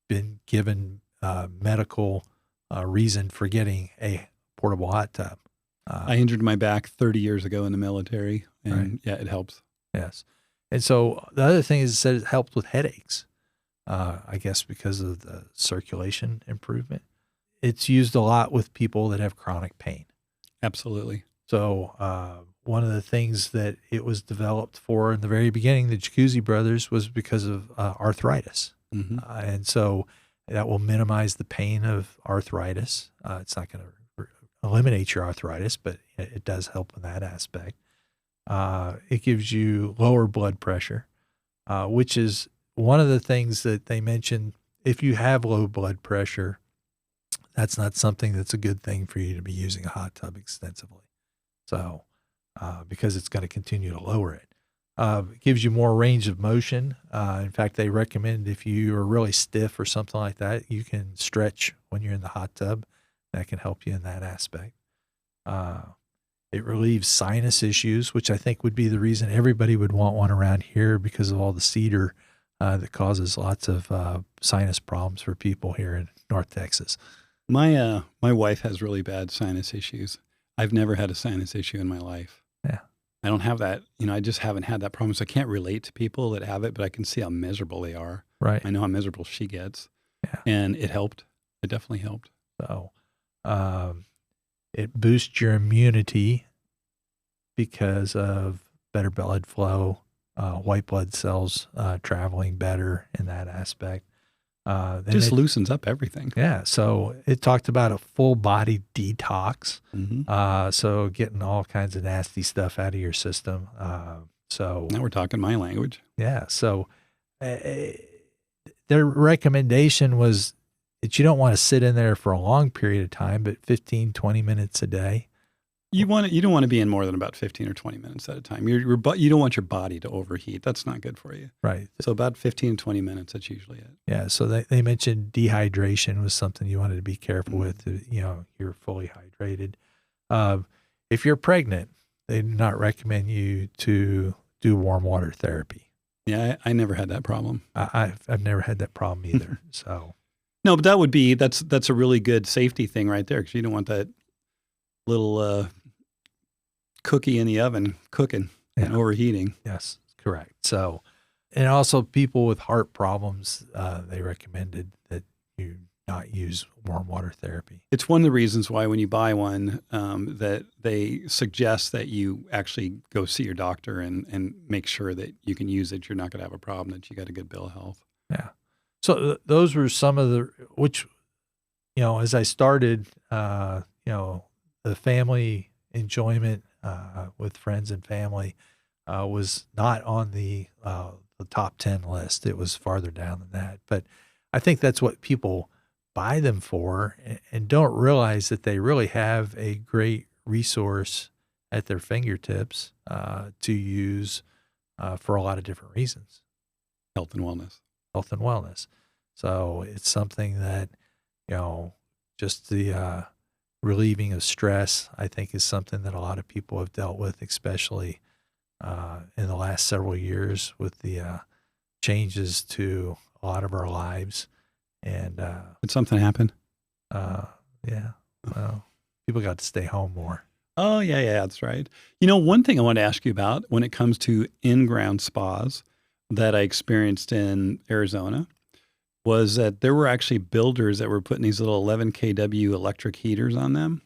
been given medical reason for getting a portable hot tub. I injured my back 30 years ago in the military, and Right. yeah, it helps. Yes. And so the other thing is it said it helped with headaches, I guess because of the circulation improvement. It's used a lot with people that have chronic pain. Absolutely. So one of the things that it was developed for in the very beginning, the Jacuzzi brothers, was because of arthritis. Mm-hmm. And so that will minimize the pain of arthritis. It's not going to eliminate your arthritis, but it does help in that aspect. It gives you lower blood pressure, which is one of the things that they mentioned. If you have low blood pressure, that's not something that's a good thing for you to be using a hot tub extensively. So, because it's going to continue to lower it. It gives you more range of motion. In fact, they recommend if you are really stiff or something like that, you can stretch when you're in the hot tub. That can help you in that aspect. It relieves sinus issues, which I think would be the reason everybody would want one around here because of all the cedar that causes lots of sinus problems for people here in North Texas. My wife has really bad sinus issues. I've never had a sinus issue in my life. Yeah. I don't have that. I just haven't had that problem. So I can't relate to people that have it, but I can see how miserable they are. Right. I know how miserable she gets. Yeah. And it helped. It definitely helped. So it boosts your immunity because of better blood flow, white blood cells traveling better in that aspect. Just loosens up everything. Yeah. So it talked about a full body detox. Mm-hmm. So getting all kinds of nasty stuff out of your system. So now we're talking my language. Yeah. So their recommendation was that you don't want to sit in there for a long period of time, but 15, 20 minutes a day. You don't want to be in more than about 15 or 20 minutes at a time. You don't want your body to overheat. That's not good for you. Right. So about 15, 20 minutes, that's usually it. Yeah. So they mentioned dehydration was something you wanted to be careful with. You're fully hydrated. If you're pregnant, they do not recommend you to do warm water therapy. Yeah, I never had that problem. I've never had that problem either. So no, but that's a really good safety thing right there because you don't want that little cookie in the oven cooking and overheating. Yes, correct. So, and also people with heart problems, they recommended that you not use warm water therapy. It's one of the reasons why when you buy one, that they suggest that you actually go see your doctor and make sure that you can use it. You're not going to have a problem, that you got a good bill of health. Yeah. So those were some of which, as I started, the family enjoyment with friends and family was not on the top 10 list. It was farther down than that. But I think that's what people buy them for and don't realize that they really have a great resource at their fingertips to use for a lot of different reasons. Health and wellness. So it's something that, just the relieving of stress, I think, is something that a lot of people have dealt with, especially in the last several years with the changes to a lot of our lives. And did something happen? Yeah. Well, people got to stay home more. Oh, yeah, that's right. One thing I want to ask you about when it comes to in-ground spas that I experienced in Arizona was that there were actually builders that were putting these little 11 kW electric heaters on them.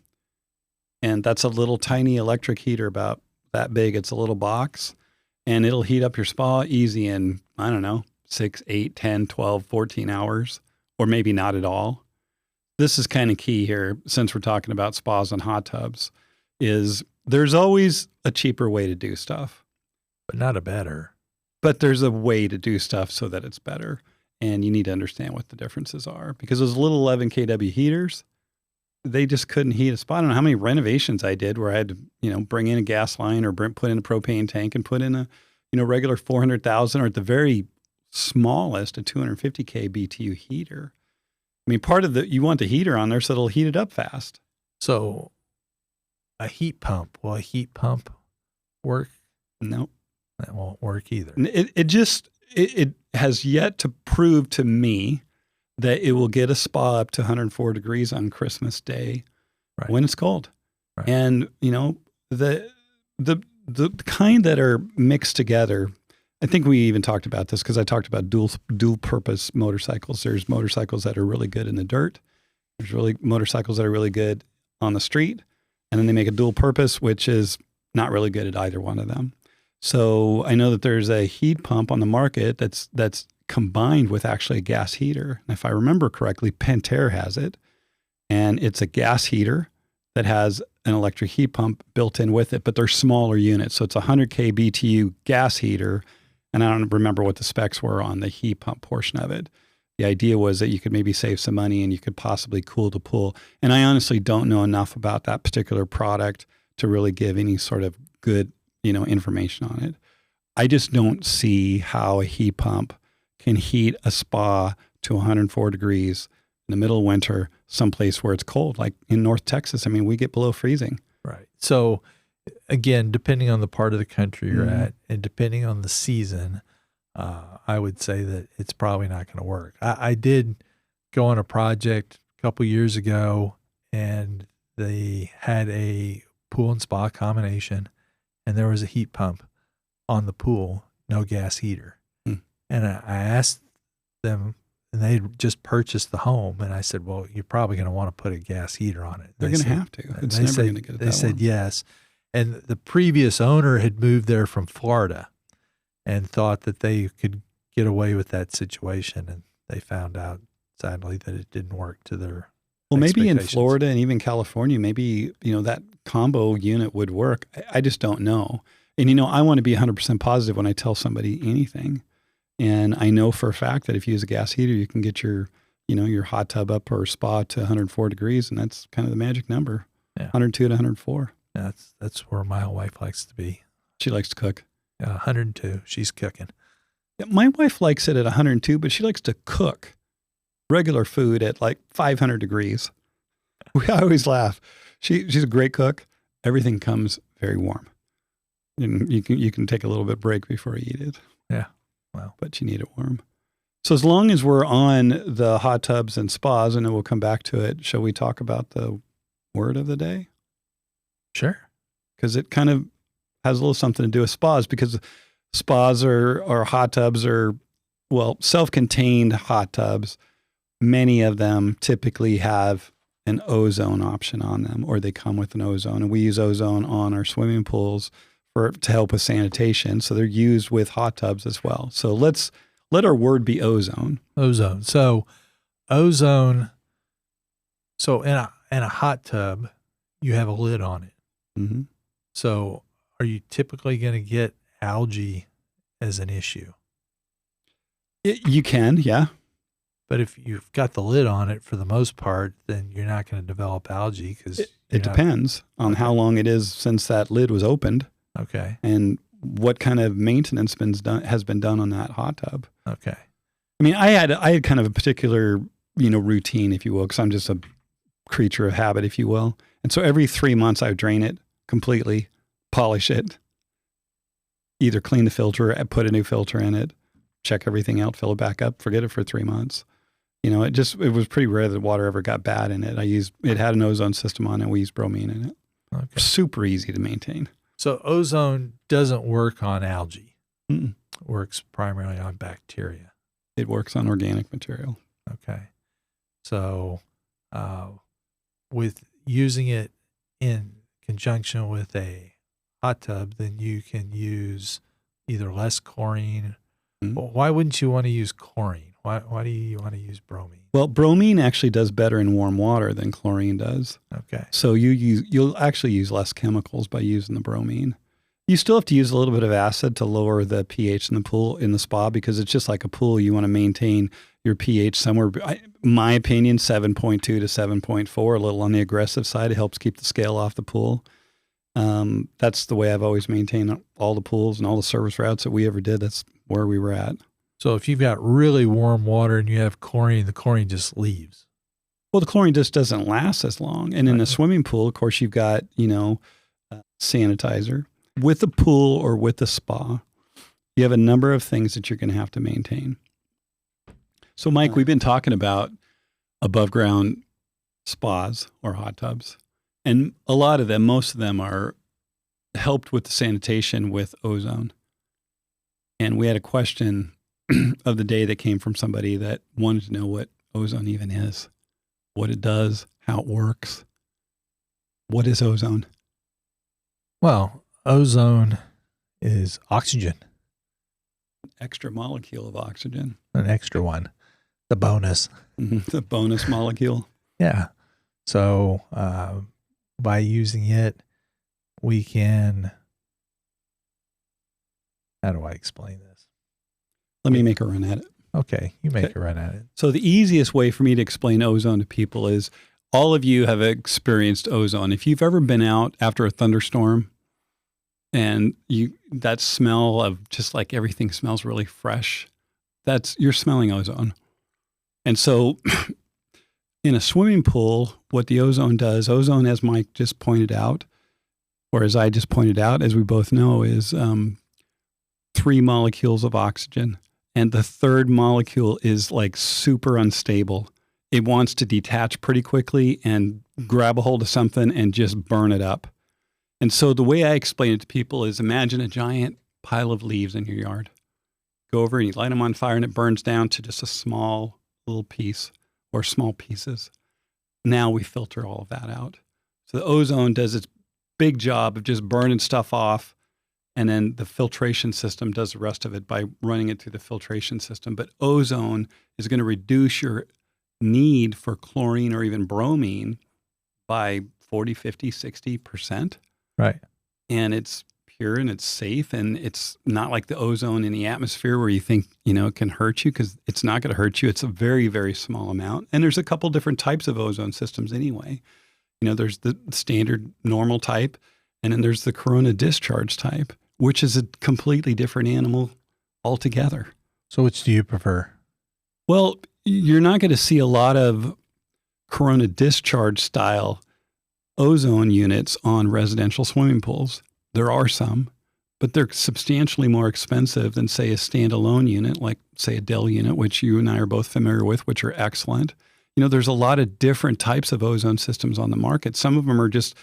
And that's a little tiny electric heater about that big. It's a little box, and it'll heat up your spa easy in, 6, 8, 10, 12, 14 hours, or maybe not at all. This is kind of key here, since we're talking about spas and hot tubs, is there's always a cheaper way to do stuff. But not a better. But there's a way to do stuff so that it's better. And you need to understand what the differences are, because those little 11 kW heaters, they just couldn't heat a spa. I don't know how many renovations I did where I had to, bring in a gas line or put in a propane tank and put in a, regular 400,000 or at the very smallest, a 250K BTU heater. I mean, part of you want the heater on there so it'll heat it up fast. So will a heat pump work? No. That won't work either. It has yet to prove to me that it will get a spa up to 104 degrees on Christmas Day when it's cold. Right. And, the kind that are mixed together, I think we even talked about this because I talked about dual purpose motorcycles. There's motorcycles that are really good in the dirt. There's motorcycles that are really good on the street. And then they make a dual purpose, which is not really good at either one of them. So I know that there's a heat pump on the market that's combined with actually a gas heater. And if I remember correctly, Pentair has it. And it's a gas heater that has an electric heat pump built in with it, but they're smaller units. So it's a 100K BTU gas heater. And I don't remember what the specs were on the heat pump portion of it. The idea was that you could maybe save some money and you could possibly cool the pool. And I honestly don't know enough about that particular product to really give any sort of good, information on it. I just don't see how a heat pump can heat a spa to 104 degrees in the middle of winter, someplace where it's cold, like in North Texas. I mean, we get below freezing. Right. So again, depending on the part of the country you're at and depending on the season, I would say that it's probably not going to work. I did go on a project a couple years ago, and they had a pool and spa combination, and there was a heat pump on the pool, no gas heater. And I asked them, and they just purchased the home, and I said, well, you're probably going to want to put a gas heater on it. They're going to have to. It's never going to get it that They said warm. yes. And the previous owner had moved there from Florida and thought that they could get away with that situation. And they found out, sadly, that it didn't work to their maybe in expectations. Florida and even California, maybe, that combo unit would work. I just don't know. And, I want to be 100% positive when I tell somebody anything. And I know for a fact that if you use a gas heater, you can get your hot tub up or spa to 104 degrees. And that's kind of the magic number, 102 to 104. That's where my wife likes to be. She likes to cook. 102. She's cooking. Yeah, my wife likes it at 102, but she likes to cook regular food at like 500 degrees. We always laugh. She's a great cook. Everything comes very warm. And you can take a little bit break before you eat it. Yeah. Wow. But you need it warm. So as long as we're on the hot tubs and spas, and then we'll come back to it, shall we talk about the word of the day? Sure. Because it kind of has a little something to do with spas, because spas or hot tubs are, self-contained hot tubs. Many of them typically have an ozone option on them, or they come with an ozone. And we use ozone on our swimming pools to help with sanitation. So they're used with hot tubs as well. So let our word be ozone. Ozone. So ozone. So in a hot tub, you have a lid on it. Mm-hmm. So are you typically going to get algae as an issue? You can, yeah. But if you've got the lid on it, for the most part, then you're not going to develop algae because it depends on how long it is since that lid was opened. Okay. And what kind of maintenance has been done on that hot tub. Okay. I mean, I had kind of a particular, routine, if you will, because I'm just a creature of habit, if you will. And so every 3 months I would drain it completely, polish it, either clean the filter, put a new filter in it, check everything out, fill it back up, forget it for 3 months. It was pretty rare that water ever got bad in it. It had an ozone system on it. We used bromine in it. Okay. Super easy to maintain. So ozone doesn't work on algae. Mm-mm. It works primarily on bacteria. It works on organic material. Okay. So with using it in conjunction with a hot tub, then you can use either less chlorine. Mm-hmm. Well, why wouldn't you want to use chlorine? Why do you want to use bromine? Well, bromine actually does better in warm water than chlorine does. Okay. So you'll actually use less chemicals by using the bromine. You still have to use a little bit of acid to lower the pH in the pool, in the spa, because it's just like a pool. You want to maintain your pH somewhere, my opinion, 7.2 to 7.4, a little on the aggressive side. It helps keep the scale off the pool. That's the way I've always maintained all the pools and all the service routes that we ever did. That's where we were at. So if you've got really warm water and you have chlorine, the chlorine just leaves. Well, the chlorine just doesn't last as long. And in a swimming pool, of course, you've got, sanitizer. With the pool or with the spa, you have a number of things that you're going to have to maintain. So, Mike, we've been talking about above ground spas or hot tubs, and a lot of them, most of them are helped with the sanitation with ozone. And we had a question of the day that came from somebody that wanted to know what ozone even is, what it does, how it works. What is ozone? Well, ozone is oxygen. Extra molecule of oxygen. An extra one. The bonus. The bonus molecule. Yeah. So by using it, we can, how do I explain this? Let me make a run at it. Okay, you make a run at it. So the easiest way for me to explain ozone to people is all of you have experienced ozone. If you've ever been out after a thunderstorm and that smell of just like everything smells really fresh, you're smelling ozone. And so in a swimming pool, what the ozone does, ozone, as Mike just pointed out, or as I just pointed out, as we both know, is 3 molecules of oxygen. And the third molecule is like super unstable. It wants to detach pretty quickly and grab a hold of something and just burn it up. And so the way I explain it to people is imagine a giant pile of leaves in your yard. Go over and you light them on fire and it burns down to just a small little piece or small pieces. Now we filter all of that out. So the ozone does its big job of just burning stuff off. And then the filtration system does the rest of it by running it through the filtration system. But ozone is going to reduce your need for chlorine or even bromine by 40, 50, 60%. Right. And it's pure and it's safe. And it's not like the ozone in the atmosphere where you think, it can hurt you, because it's not going to hurt you. It's a very, very small amount. And there's a couple different types of ozone systems anyway. There's the standard normal type, and then there's the corona discharge type, which is a completely different animal altogether. So which do you prefer? Well, you're not going to see a lot of corona discharge style ozone units on residential swimming pools. There are some, but they're substantially more expensive than, say, a standalone unit, like, say, a Dell unit, which you and I are both familiar with, which are excellent. There's a lot of different types of ozone systems on the market. Some of them are just,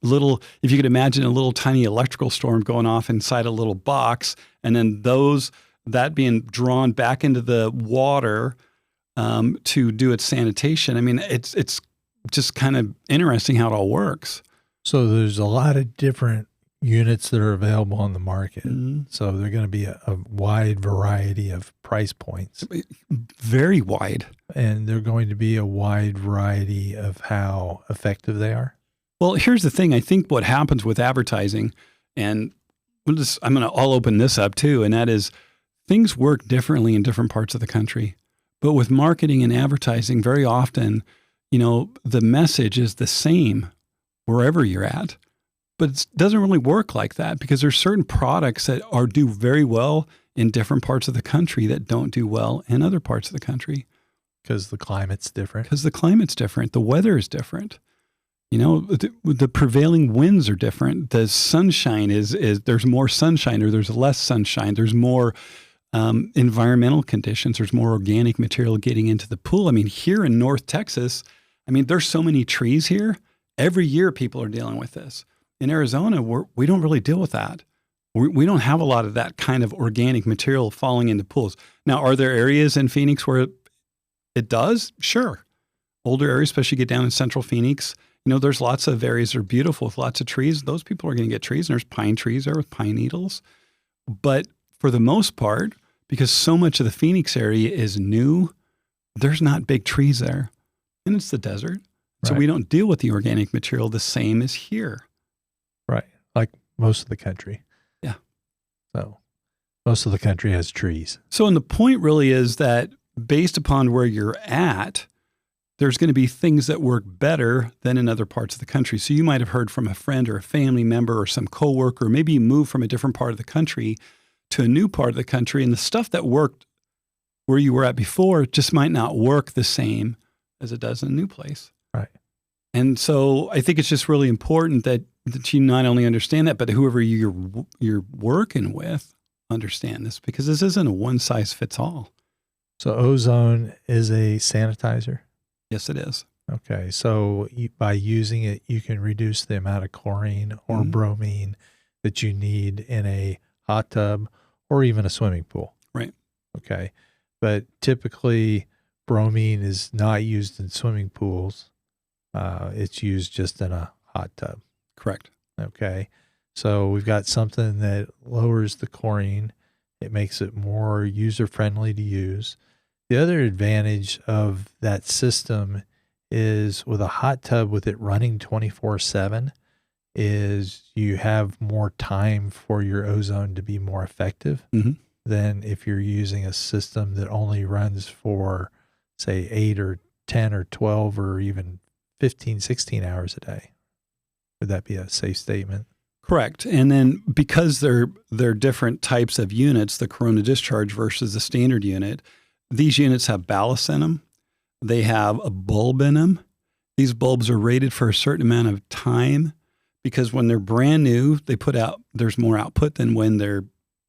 little, if you could imagine a little tiny electrical storm going off inside a little box, and then that being drawn back into the water to do its sanitation. I mean, it's just kind of interesting how it all works. So there's a lot of different units that are available on the market. Mm-hmm. So they're going to be a wide variety of price points. Very wide. And they're going to be a wide variety of how effective they are. Well, here's the thing. I think what happens with advertising, and I'll open this up too, and that is things work differently in different parts of the country. But with marketing and advertising, very often, the message is the same wherever you're at. But it doesn't really work like that, because there's certain products that do very well in different parts of the country that don't do well in other parts of the country. Because the climate's different. The weather is different. The prevailing winds are different. The sunshine is there's more sunshine or there's less sunshine. There's more environmental conditions. There's more organic material getting into the pool. I mean, here in North Texas, there's so many trees here. Every year people are dealing with this. In Arizona, we don't really deal with that. We don't have a lot of that kind of organic material falling into pools. Now, are there areas in Phoenix where it does? Sure. Older areas, especially get down in central Phoenix, there's lots of areas that are beautiful with lots of trees. Those people are going to get trees, and there's pine trees there with pine needles. But for the most part, because so much of the Phoenix area is new, there's not big trees there. And it's the desert. So we don't deal with the organic material the same as here. Right. Like most of the country. Yeah. So most of the country has trees. So, and the point really is that based upon where you're at, there's going to be things that work better than in other parts of the country. So you might have heard from a friend or a family member or some coworker, maybe you moved from a different part of the country to a new part of the country, and the stuff that worked where you were at before just might not work the same as it does in a new place. Right. And so I think it's just really important that you not only understand that, but whoever you're working with understand this, because this isn't a one size fits all. So ozone is a sanitizer. Yes, it is. Okay. So by using it, you can reduce the amount of chlorine or bromine that you need in a hot tub or even a swimming pool. Right. Okay. But typically bromine is not used in swimming pools. It's used just in a hot tub. Correct. Okay. So we've got something that lowers the chlorine. It makes it more user-friendly to use. The other advantage of that system is with a hot tub with it running 24/7 is you have more time for your ozone to be more effective than if you're using a system that only runs for, say, 8 or 10 or 12 or even 15, 16 hours a day. Would that be a safe statement? Correct. And then because they're different types of units, the corona discharge versus the standard unit, these units have ballast in them. They have a bulb in them. These bulbs are rated for a certain amount of time because when they're brand new, there's more output than when they're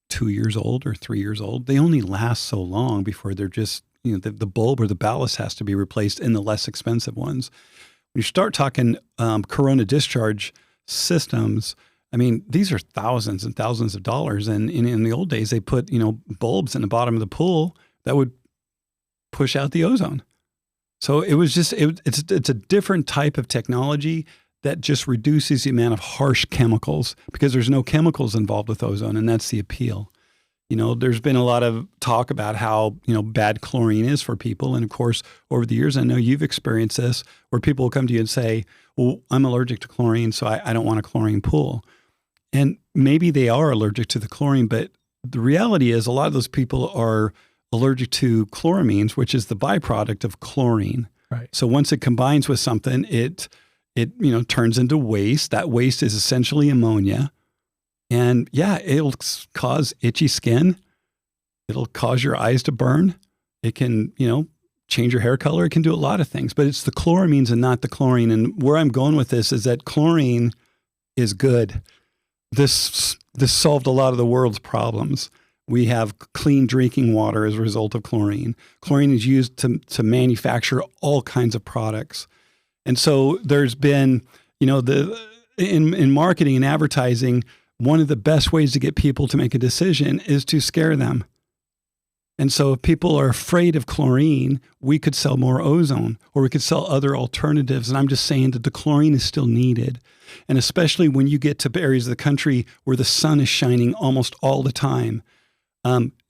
2 years old or 3 years old. They only last so long before they're just, the bulb or the ballast has to be replaced in the less expensive ones. When you start talking corona discharge systems, I mean, these are thousands and thousands of dollars. And in the old days, they put, bulbs in the bottom of the pool that would push out the ozone. So it was just, it's a different type of technology that just reduces the amount of harsh chemicals because there's no chemicals involved with ozone. And that's the appeal. There's been a lot of talk about how, bad chlorine is for people. And of course, over the years, I know you've experienced this where people will come to you and say, well, I'm allergic to chlorine, so I don't want a chlorine pool. And maybe they are allergic to the chlorine, but the reality is a lot of those people are allergic to chloramines, which is the byproduct of chlorine. Right. So once it combines with something, it turns into waste. That waste is essentially ammonia. And yeah, it'll cause itchy skin. It'll cause your eyes to burn. It can, change your hair color. It can do a lot of things, but it's the chloramines and not the chlorine. And where I'm going with this is that chlorine is good. This solved a lot of the world's problems. We have clean drinking water as a result of chlorine. Chlorine is used to manufacture all kinds of products. And so there's been, in marketing and advertising, one of the best ways to get people to make a decision is to scare them. And so if people are afraid of chlorine, we could sell more ozone or we could sell other alternatives. And I'm just saying that the chlorine is still needed. And especially when you get to areas of the country where the sun is shining almost all the time,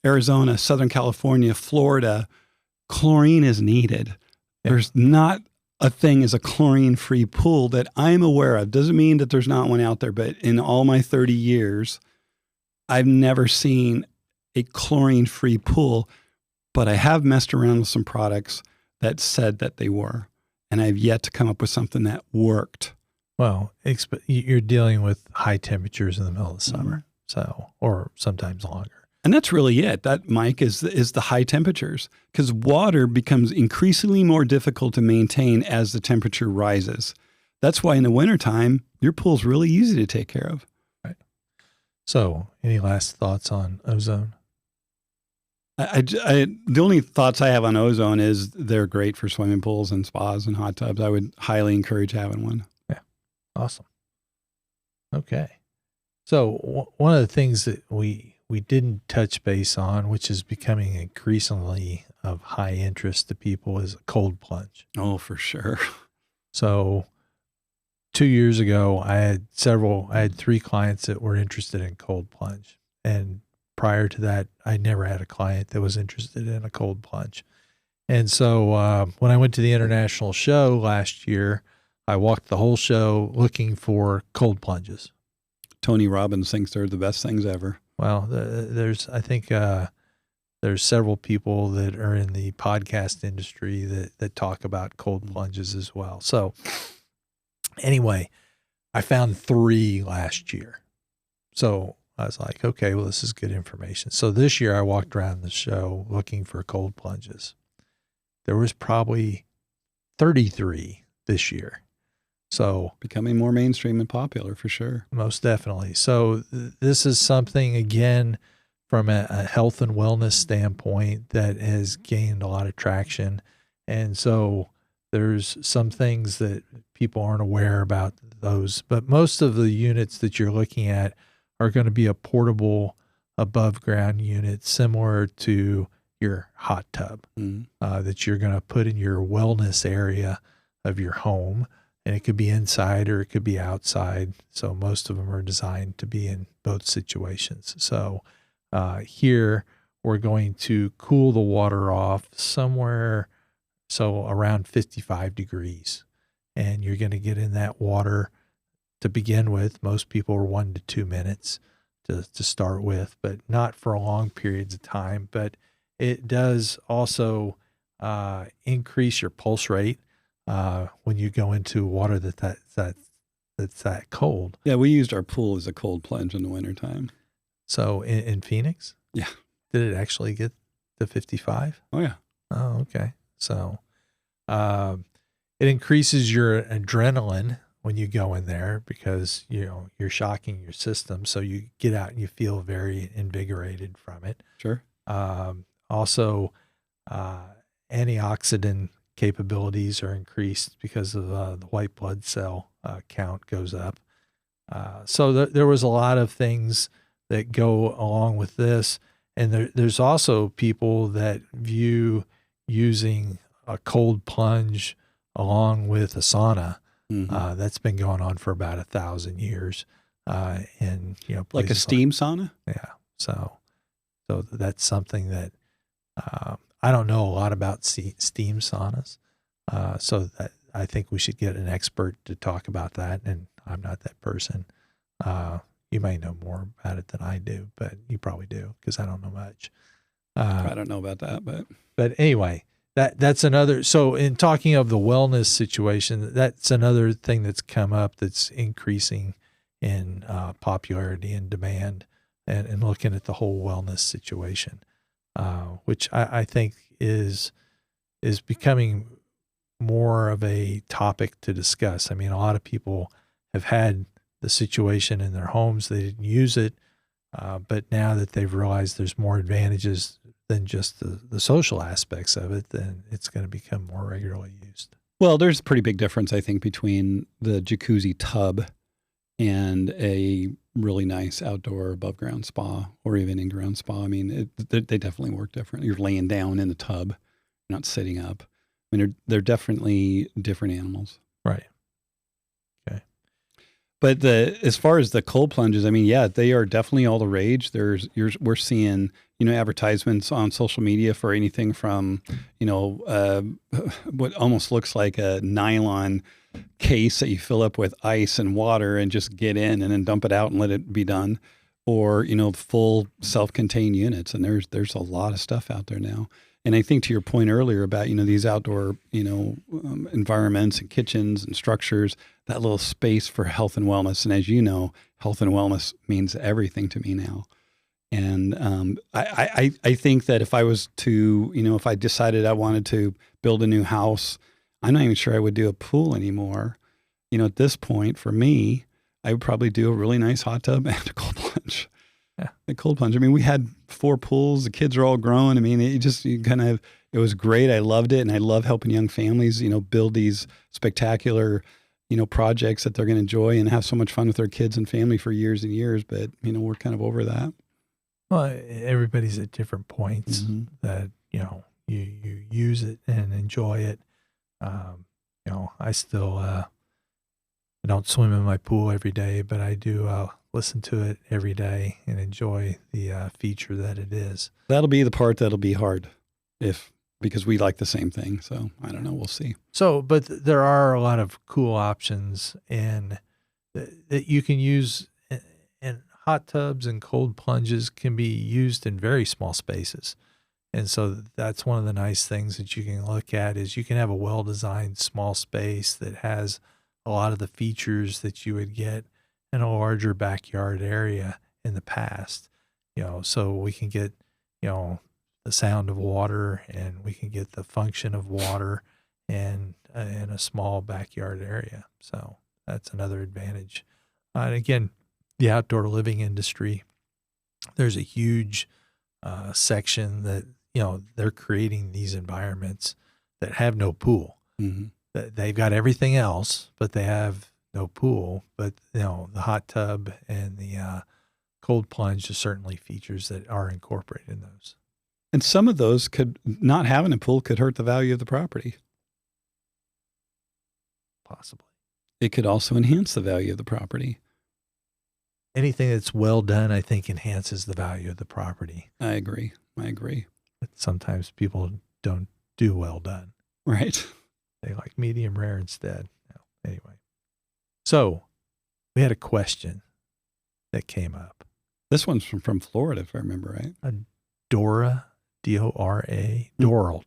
Arizona, Southern California, Florida, chlorine is needed. Yeah. There's not a thing as a chlorine-free pool that I'm aware of. Doesn't mean that there's not one out there, but in all my 30 years, I've never seen a chlorine-free pool, but I have messed around with some products that said that they were, and I've yet to come up with something that worked. Well, you're dealing with high temperatures in the middle of the summer, or sometimes longer. And that's really it. That, Mike, is the high temperatures, because water becomes increasingly more difficult to maintain as the temperature rises. That's why in the wintertime, your pool's really easy to take care of. Right. So any last thoughts on ozone? The only thoughts I have on ozone is they're great for swimming pools and spas and hot tubs. I would highly encourage having one. Yeah. Awesome. Okay. So one of the things that we didn't touch base on, which is becoming increasingly of high interest to people, is a cold plunge. Oh, for sure. So 2 years ago, I had 3 clients that were interested in cold plunge. And prior to that, I never had a client that was interested in a cold plunge. And so when I went to the international show last year, I walked the whole show looking for cold plunges. Tony Robbins thinks they're the best things ever. Well, there's several people that are in the podcast industry that talk about cold plunges as well. So anyway, I found 3 last year. So I was like, okay, well, this is good information. So this year I walked around the show looking for cold plunges. There was probably 33 this year. So becoming more mainstream and popular for sure. Most definitely. So this is something, again, from a health and wellness standpoint that has gained a lot of traction. And so there's some things that people aren't aware about those, but most of the units that you're looking at are going to be a portable above ground unit similar to your hot tub that you're going to put in your wellness area of your home. And it could be inside or it could be outside. So most of them are designed to be in both situations. So here we're going to cool the water off somewhere, so around 55 degrees. And you're going to get in that water to begin with. Most people are 1 to 2 minutes to start with, but not for long periods of time. But it does also increase your pulse rate when you go into water that's that cold. Yeah, we used our pool as a cold plunge in the wintertime. So in Phoenix? Yeah. Did it actually get to 55? Oh, yeah. Oh, okay. So it increases your adrenaline when you go in there because, you're shocking your system. So you get out and you feel very invigorated from it. Sure. Also, antioxidant capabilities are increased because of the white blood cell count goes up. So there was a lot of things that go along with this. And there's also people that view using a cold plunge along with a sauna. That's been going on for about 1,000 years. And, like a steam sauna? Yeah. So that's something that I don't know a lot about steam saunas. So that I think we should get an expert to talk about that. And I'm not that person. You may know more about it than I do, but you probably do because I don't know much. I don't know about that, but anyway, that's another. So in talking of the wellness situation, that's another thing that's come up that's increasing in popularity and demand, and looking at the whole wellness situation, which I think is becoming more of a topic to discuss. I mean, a lot of people have had the situation in their homes. They didn't use it. But now that they've realized there's more advantages than just the social aspects of it, then it's going to become more regularly used. Well, there's a pretty big difference, I think, between the jacuzzi tub and a really nice outdoor above ground spa or even in ground spa. I mean, they definitely work different. You're laying down in the tub, not sitting up. I mean, they're definitely different animals. Right. Okay. But as far as the cold plunges, I mean, yeah, they are definitely all the rage. We're seeing, advertisements on social media for anything from, what almost looks like a nylon case that you fill up with ice and water and just get in and then dump it out and let it be done, or, full self-contained units. And there's a lot of stuff out there now. And I think to your point earlier about, these outdoor, environments and kitchens and structures, that little space for health and wellness. And as you know, health and wellness means everything to me now. And I think that if I was to, if I decided I wanted to build a new house, I'm not even sure I would do a pool anymore. At this point, for me, I would probably do a really nice hot tub and a cold plunge. Yeah. The cold plunge. I mean, we had 4 pools. The kids are all grown. I mean, it was great. I loved it. And I love helping young families, build these spectacular, projects that they're going to enjoy and have so much fun with their kids and family for years and years. But, we're kind of over that. Well, everybody's at different points that, you use it and enjoy it. I still, I don't swim in my pool every day, but I do, listen to it every day and enjoy the feature that it is. That'll be the part that'll be hard because we like the same thing. So I don't know. We'll see. So, but there are a lot of cool options and that you can use, and hot tubs and cold plunges can be used in very small spaces. And so that's one of the nice things that you can look at is you can have a well-designed small space that has a lot of the features that you would get in a larger backyard area in the past, so we can get, the sound of water and we can get the function of water in a small backyard area. So that's another advantage. And again, the outdoor living industry, there's a huge section that, they're creating these environments that have no pool. Mm-hmm. They've got everything else, but they have no pool. But, the hot tub and the cold plunge are certainly features that are incorporated in those. And some of those could, not having a pool could hurt the value of the property. Possibly. It could also enhance the value of the property. Anything that's well done, I think, enhances the value of the property. I agree. But sometimes people don't do well done. Right. They like medium rare instead. Anyway. So we had a question that came up. This one's from Florida, if I remember right. Dora, D-O-R-A, Doral,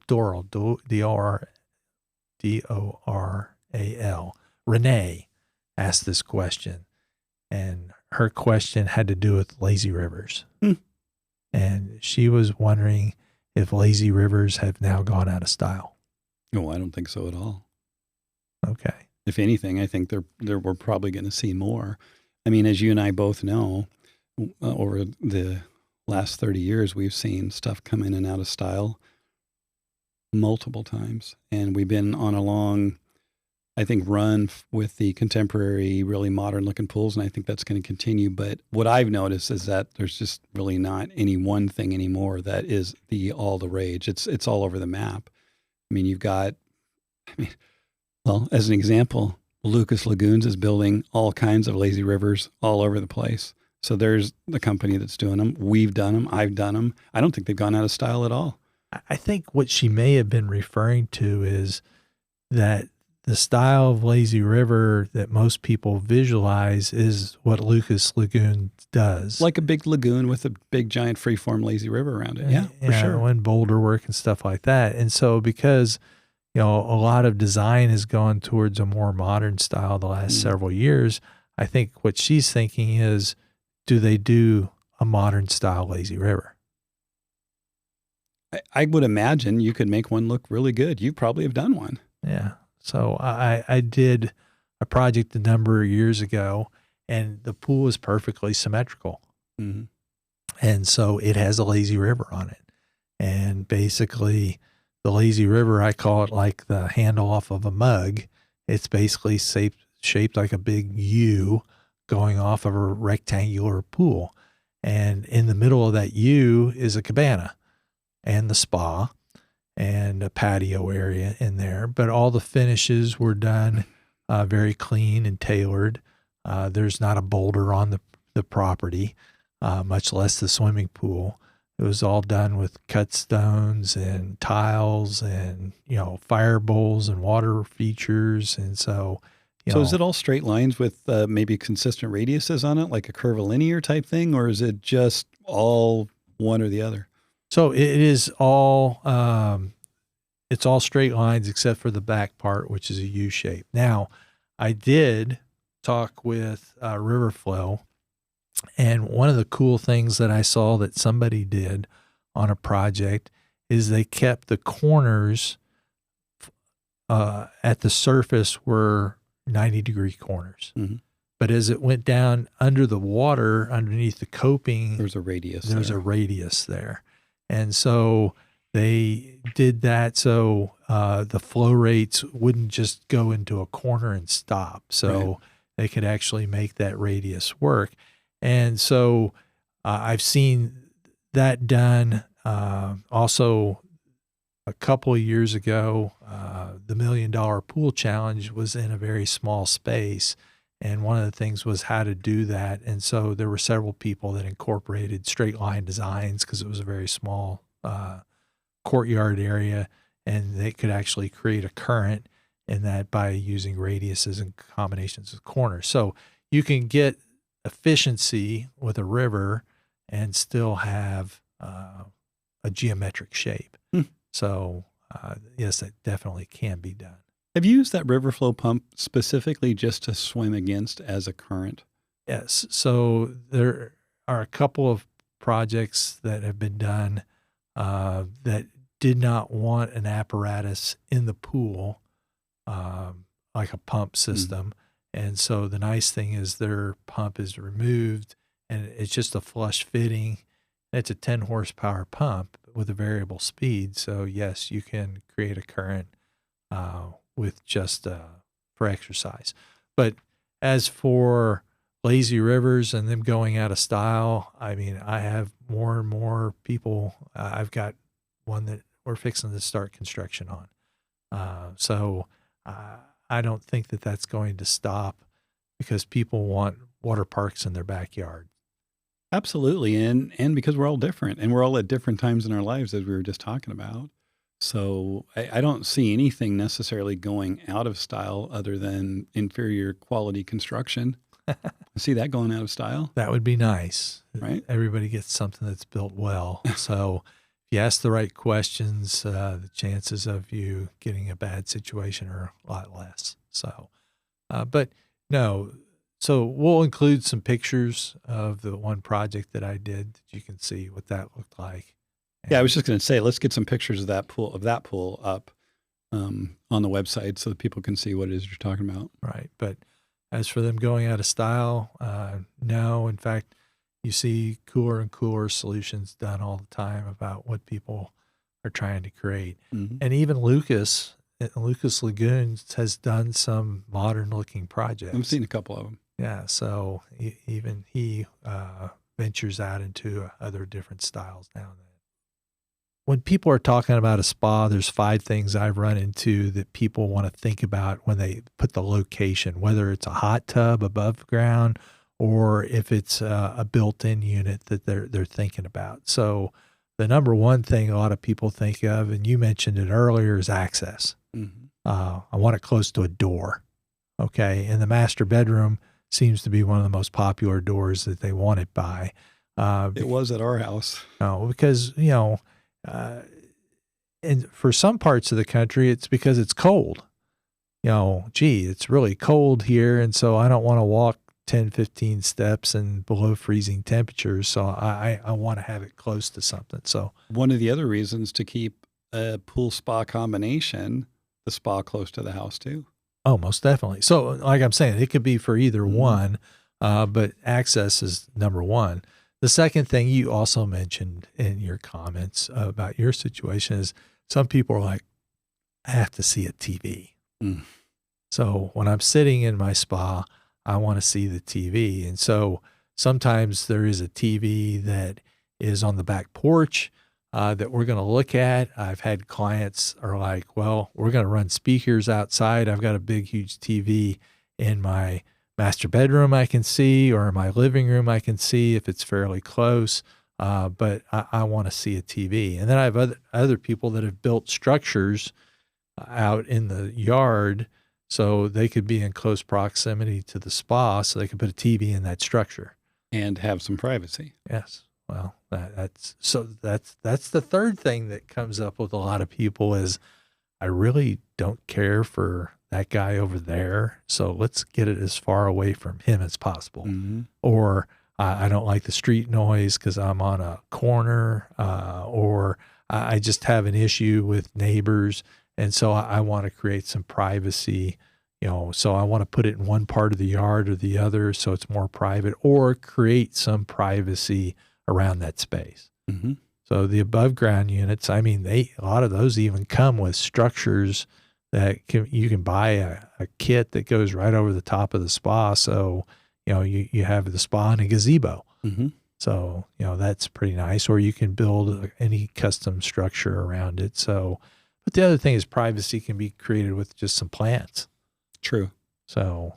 D-O-R-A-L. Renee asked this question, and her question had to do with lazy rivers. And she was wondering if lazy rivers have now gone out of style. No, I don't think so at all. Okay. If anything, I think we're probably going to see more. I mean, as you and I both know, over the last 30 years, we've seen stuff come in and out of style multiple times. And we've been on a long, I think, run with the contemporary, really modern looking pools. And I think that's going to continue. But what I've noticed is that there's just really not any one thing anymore that is all the rage. It's all over the map. I mean, well, as an example, Lucas Lagoons is building all kinds of lazy rivers all over the place. So there's the company that's doing them. We've done them. I've done them. I don't think they've gone out of style at all. I think what she may have been referring to is that the style of lazy river that most people visualize is what Lucas Lagoon does. Like a big lagoon with a big giant freeform lazy river around it. Yeah, for sure. And boulder work and stuff like that. And so because, a lot of design has gone towards a more modern style the last several years, I think what she's thinking is, do they do a modern style lazy river? I would imagine you could make one look really good. You probably have done one. Yeah. So I did a project a number of years ago, and the pool is perfectly symmetrical. Mm-hmm. And so it has a lazy river on it. And basically the lazy river, I call it like the handle off of a mug. It's basically shaped like a big U going off of a rectangular pool. And in the middle of that U is a cabana and the spa and a patio area in there. But all the finishes were done very clean and tailored. There's not a boulder on the property, much less the swimming pool. It was all done with cut stones and tiles and, fire bowls and water features. And so, is it all straight lines with maybe consistent radiuses on it, like a curvilinear type thing, or is it just all one or the other? So it is all, it's all straight lines except for the back part, which is a U shape. Now, I did talk with Riverflow, and one of the cool things that I saw that somebody did on a project is they kept the corners at the surface were 90-degree corners. Mm-hmm. But as it went down under the water, underneath the coping, there's a radius. A radius there. And so they did that so the flow rates wouldn't just go into a corner and stop. So they could actually make that radius work. And so I've seen that done. Also, a couple of years ago, the $1 Million Pool Challenge was in a very small space. And one of the things was how to do that. And so there were several people that incorporated straight line designs because it was a very small courtyard area, and they could actually create a current in that by using radiuses and combinations of corners. So you can get efficiency with a river and still have a geometric shape. So yes, that definitely can be done. Have you used that Riverflow pump specifically just to swim against as a current? Yes. So there are a couple of projects that have been done that did not want an apparatus in the pool, like a pump system. And so the nice thing is their pump is removed and it's just a flush fitting. It's a 10 horsepower pump with a variable speed. So yes, you can create a current with just for exercise. But as for lazy rivers and them going out of style, I mean, I have more and more people. I've got one that we're fixing to start construction on. So I don't think that that's going to stop because people want water parks in their backyard. Absolutely. And because we're all different and we're all at different times in our lives, as we were just talking about. So I don't see anything necessarily going out of style other than inferior quality construction. I see that going out of style. That would be nice. Right. Everybody gets something that's built well. So if you ask the right questions, the chances of you getting a bad situation are a lot less. So, but no, so we'll include some pictures of the one project that I did that you can see what that looked like. Yeah, I was just going to say, let's get some pictures of that pool up on the website so that people can see what it is you're talking about. Right. But as for them going out of style, no. In fact, you see cooler and cooler solutions done all the time about what people are trying to create. Mm-hmm. And even Lucas Lagoons has done some modern looking projects. I've seen a couple of them. Yeah. So even he ventures out into other different styles now and then. When people are talking about a spa, there's 5 things I've run into that people want to think about when they put the location, whether it's a hot tub above ground or if it's a built-in unit that they're thinking about. So the number one thing a lot of people think of, and you mentioned it earlier, is access. Mm-hmm. I want it close to a door. Okay. And the master bedroom seems to be one of the most popular doors that they want it by. It was at our house. No, because, and for some parts of the country, it's because it's cold. It's really cold here. And so I don't want to walk 10, 15 steps and below freezing temperatures. So I want to have it close to something. So one of the other reasons to keep a pool spa combination, the spa close to the house too. Oh, most definitely. So like I'm saying, it could be for either one, but access is number one. The second thing you also mentioned in your comments about your situation is some people are like, I have to see a TV. Mm. So when I'm sitting in my spa, I want to see the TV. And so sometimes there is a TV that is on the back porch that we're going to look at. I've had clients are like, well, we're going to run speakers outside. I've got a big, huge TV in my master bedroom I can see, or in my living room I can see if it's fairly close, but I want to see a TV. And then I have other people that have built structures out in the yard so they could be in close proximity to the spa so they could put a TV in that structure. And have some privacy. Yes. Well, that's the third thing that comes up with a lot of people is I really don't care for that guy over there, so let's get it as far away from him as possible. Mm-hmm. Or I don't like the street noise because I'm on a corner, or I just have an issue with neighbors, and so I want to create some privacy. So I want to put it in one part of the yard or the other so it's more private, or create some privacy around that space. Mm-hmm. So the above ground units, I mean, a lot of those even come with structures that you can buy a kit that goes right over the top of the spa. So, you have the spa and a gazebo. Mm-hmm. So, that's pretty nice. Or you can build any custom structure around it. So, but the other thing is privacy can be created with just some plants. True. So,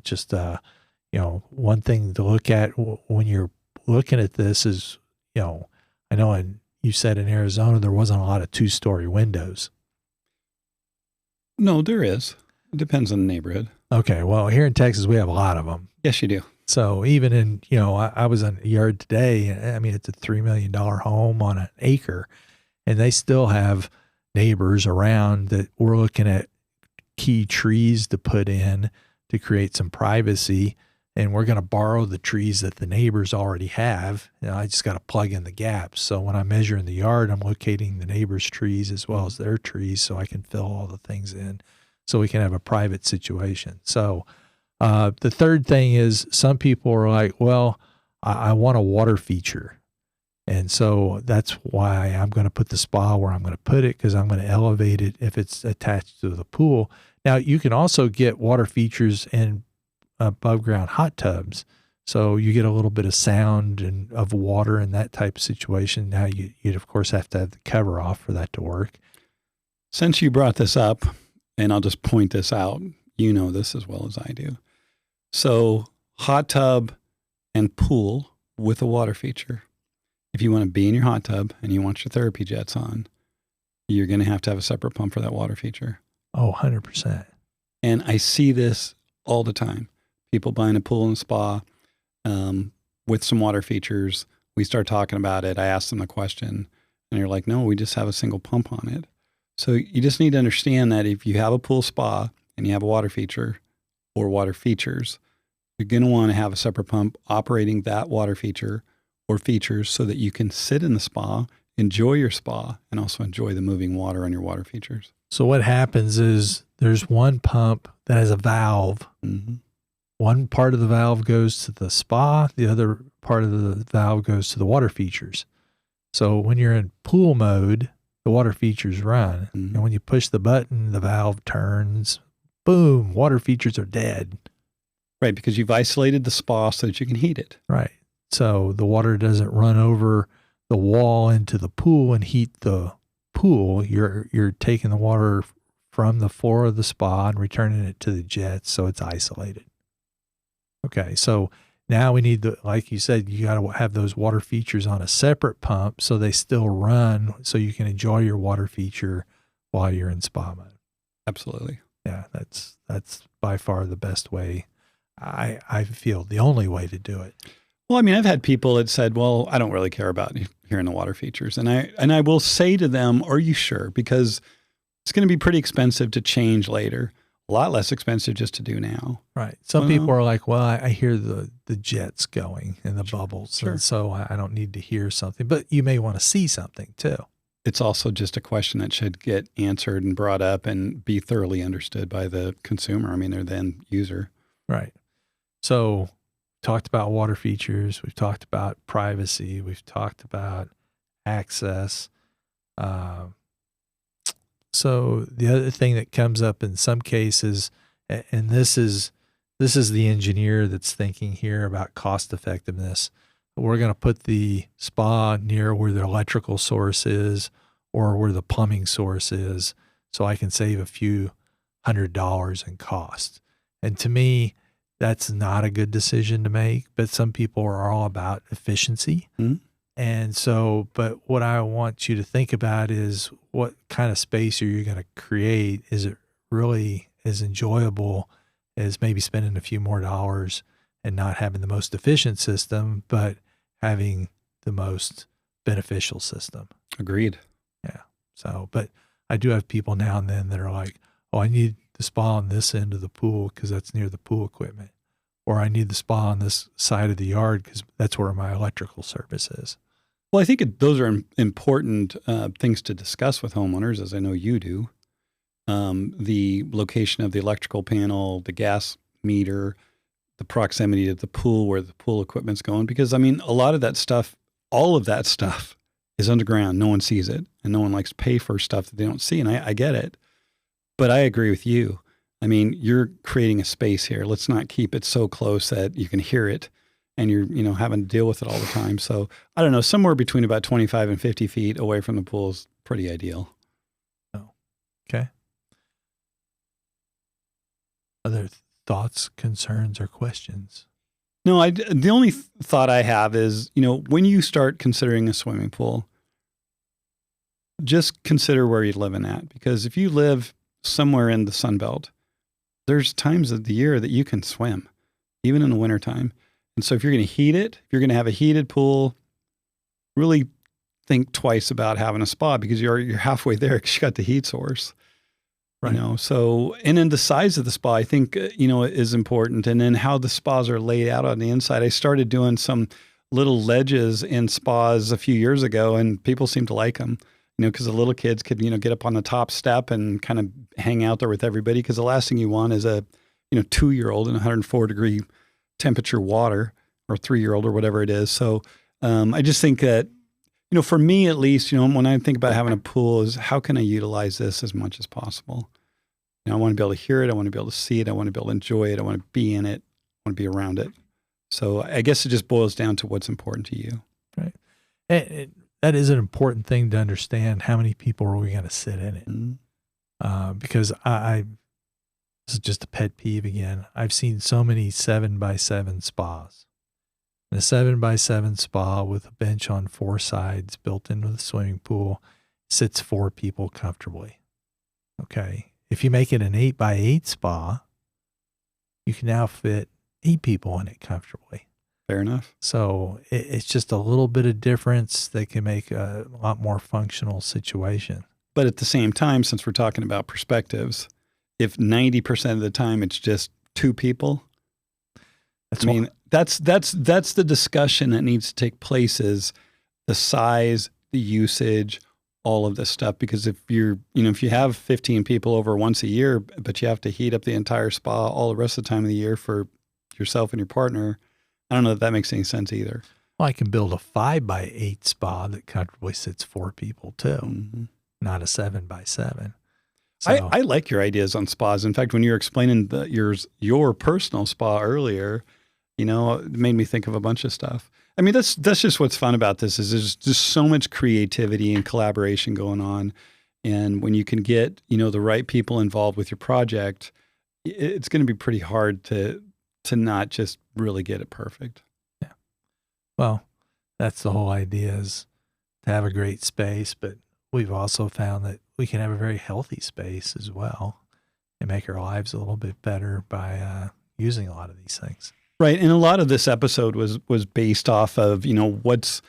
just, one thing to look at when you're looking at this is, I know you said in Arizona, there wasn't a lot of 2-story windows. No, there is. It depends on the neighborhood. Okay. Well, here in Texas, we have a lot of them. Yes, you do. So even in, I was in a yard today. I mean, it's a $3 million home on an acre, and they still have neighbors around that we're looking at key trees to put in to create some privacy. And we're going to borrow the trees that the neighbors already have. I just got to plug in the gaps. So when I measure in the yard, I'm locating the neighbors' trees as well as their trees so I can fill all the things in so we can have a private situation. So the third thing is some people are like, well, I want a water feature. And so that's why I'm going to put the spa where I'm going to put it, because I'm going to elevate it if it's attached to the pool. Now, you can also get water features in above ground hot tubs. So you get a little bit of sound and of water in that type of situation. Now, you'd of course have to have the cover off for that to work. Since you brought this up, and I'll just point this out, you know this as well as I do. So hot tub and pool with a water feature. If you want to be in your hot tub and you want your therapy jets on, you're going to have a separate pump for that water feature. Oh, 100%. And I see this all the time. People buying a pool and spa with some water features. We start talking about it. I ask them the question and you're like, no, we just have a single pump on it. So you just need to understand that if you have a pool spa and you have a water feature or water features, you're going to want to have a separate pump operating that water feature or features so that you can sit in the spa, enjoy your spa, and also enjoy the moving water on your water features. So what happens is there's one pump that has a valve. Mm-hmm. One part of the valve goes to the spa. The other part of the valve goes to the water features. So when you're in pool mode, the water features run. Mm-hmm. And when you push the button, the valve turns. Boom, water features are dead. Right, because you've isolated the spa so that you can heat it. Right. So the water doesn't run over the wall into the pool and heat the pool. You're taking the water from the floor of the spa and returning it to the jets, so it's isolated. Okay, so now we need like you said, you got to have those water features on a separate pump so they still run, so you can enjoy your water feature while you're in spa mode. Absolutely. Yeah, that's by far the best way. I feel the only way to do it. Well, I mean, I've had people that said, well, I don't really care about hearing the water features. And I will say to them, are you sure? Because it's going to be pretty expensive to change later. A lot less expensive just to do now. Right. Some people are like, well, I hear the jets going and the bubbles. Sure. And so I don't need to hear something. But you may want to see something too. It's also just a question that should get answered and brought up and be thoroughly understood by the consumer. I mean, they're the end user. Right. So talked about water features. We've talked about privacy. We've talked about access. So the other thing that comes up in some cases, and this is the engineer that's thinking here about cost effectiveness. We're going to put the spa near where the electrical source is or where the plumbing source is, so I can save a few $100s in cost. And to me, that's not a good decision to make, but some people are all about efficiency. Mm-hmm. And so, but what I want you to think about is what kind of space are you going to create? Is it really as enjoyable as maybe spending a few more dollars and not having the most efficient system, but having the most beneficial system? Agreed. Yeah. So, but I do have people now and then that are like, oh, I need the spa on this end of the pool because that's near the pool equipment. Or I need the spa on this side of the yard because that's where my electrical service is. Well, I think those are important things to discuss with homeowners, as I know you do. The location of the electrical panel, the gas meter, the proximity to the pool, where the pool equipment's going. Because, I mean, a lot of that stuff, all of that stuff is underground. No one sees it, and no one likes to pay for stuff that they don't see, and I get it. But I agree with you. I mean, you're creating a space here. Let's not keep it so close that you can hear it and you're, having to deal with it all the time. So I don't know, somewhere between about 25 and 50 feet away from the pool is pretty ideal. Oh, okay. Other thoughts, concerns, or questions? No, the only thought I have is, when you start considering a swimming pool, just consider where you're living at. Because if you live somewhere in the Sun Belt, there's times of the year that you can swim, even in the wintertime. And so if you're going to heat it, if you're going to have a heated pool, really think twice about having a spa, because you're halfway there because you got the heat source. Right. So, and then the size of the spa, I think, is important. And then how the spas are laid out on the inside. I started doing some little ledges in spas a few years ago, and people seem to like them, because the little kids could, get up on the top step and kind of hang out there with everybody. Because the last thing you want is a, 2-year-old in 104-degree temperature water, or 3-year-old or whatever it is. So I just think that For me at least, when I think about having a pool, is how can I utilize this as much as possible? I want to be able to hear it. I want to be able to see it. I want to be able to enjoy it. I want to be in it. I want to be around it. So I guess it just boils down to what's important to you. Right. That is an important thing to understand. How many people are we going to sit in it? Mm-hmm. Because this is just a pet peeve again. I've seen so many 7x7 spas. And a 7x7 spa with a bench on 4 sides built into the swimming pool sits 4 people comfortably. Okay. If you make it an 8x8 spa, you can now fit 8 people in it comfortably. Fair enough. So it's just a little bit of difference that can make a lot more functional situation. But at the same time, since we're talking about perspectives, if 90% of the time it's just 2 people, that's the discussion that needs to take place, is the size, the usage, all of this stuff. Because if if you have 15 people over once a year, but you have to heat up the entire spa all the rest of the time of the year for yourself and your partner, I don't know if that makes any sense either. Well, I can build a 5x8 spa that comfortably sits 4 people too, mm-hmm. not a 7x7. So, I like your ideas on spas. In fact, when you were explaining your personal spa earlier, it made me think of a bunch of stuff. I mean, that's just what's fun about this, is there's just so much creativity and collaboration going on. And when you can get, the right people involved with your project, it's going to be pretty hard to not just really get it perfect. Yeah. Well, that's the whole idea, is to have a great space, but we've also found that we can have a very healthy space as well and make our lives a little bit better by using a lot of these things. Right. And a lot of this episode was based off of, what's,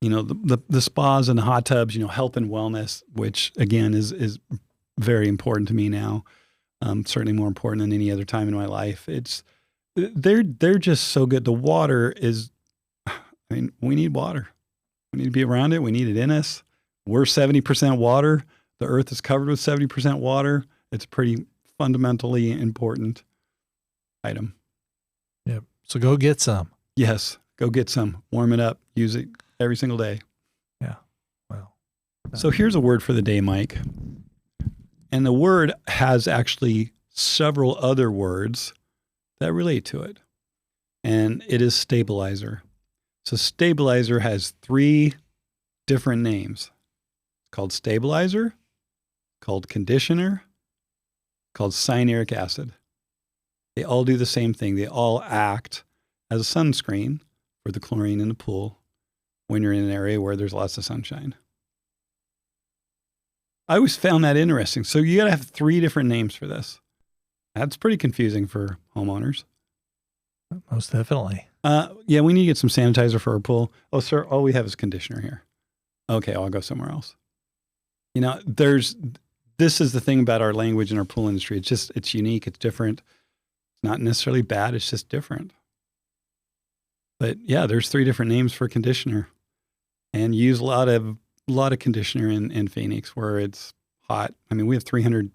the spas and the hot tubs, health and wellness, which again is very important to me now. Certainly more important than any other time in my life. They're just so good. The water is, we need water. We need to be around it. We need it in us. We're 70% water. The earth is covered with 70% water. It's a pretty fundamentally important item. Yep. So go get some. Yes. Go get some. Warm it up. Use it every single day. Yeah. Well. So here's a word for the day, Mike. And the word has actually several other words that relate to it. And it is stabilizer. So stabilizer has 3 different names. It's called stabilizer, called conditioner, called cyanuric acid. They all do the same thing. They all act as a sunscreen for the chlorine in the pool when you're in an area where there's lots of sunshine. I always found that interesting. So you got to have 3 different names for this. That's pretty confusing for homeowners. Most definitely. Yeah, we need to get some sanitizer for our pool. Oh, sir, all we have is conditioner here. Okay, I'll go somewhere else. This is the thing about our language in our pool industry. It's unique. It's different. It's not necessarily bad. It's just different. But yeah, there's 3 different names for conditioner, and use a lot of conditioner in Phoenix where it's hot. I mean, we have 300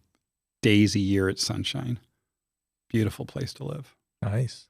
days a year at sunshine. Beautiful place to live. Nice.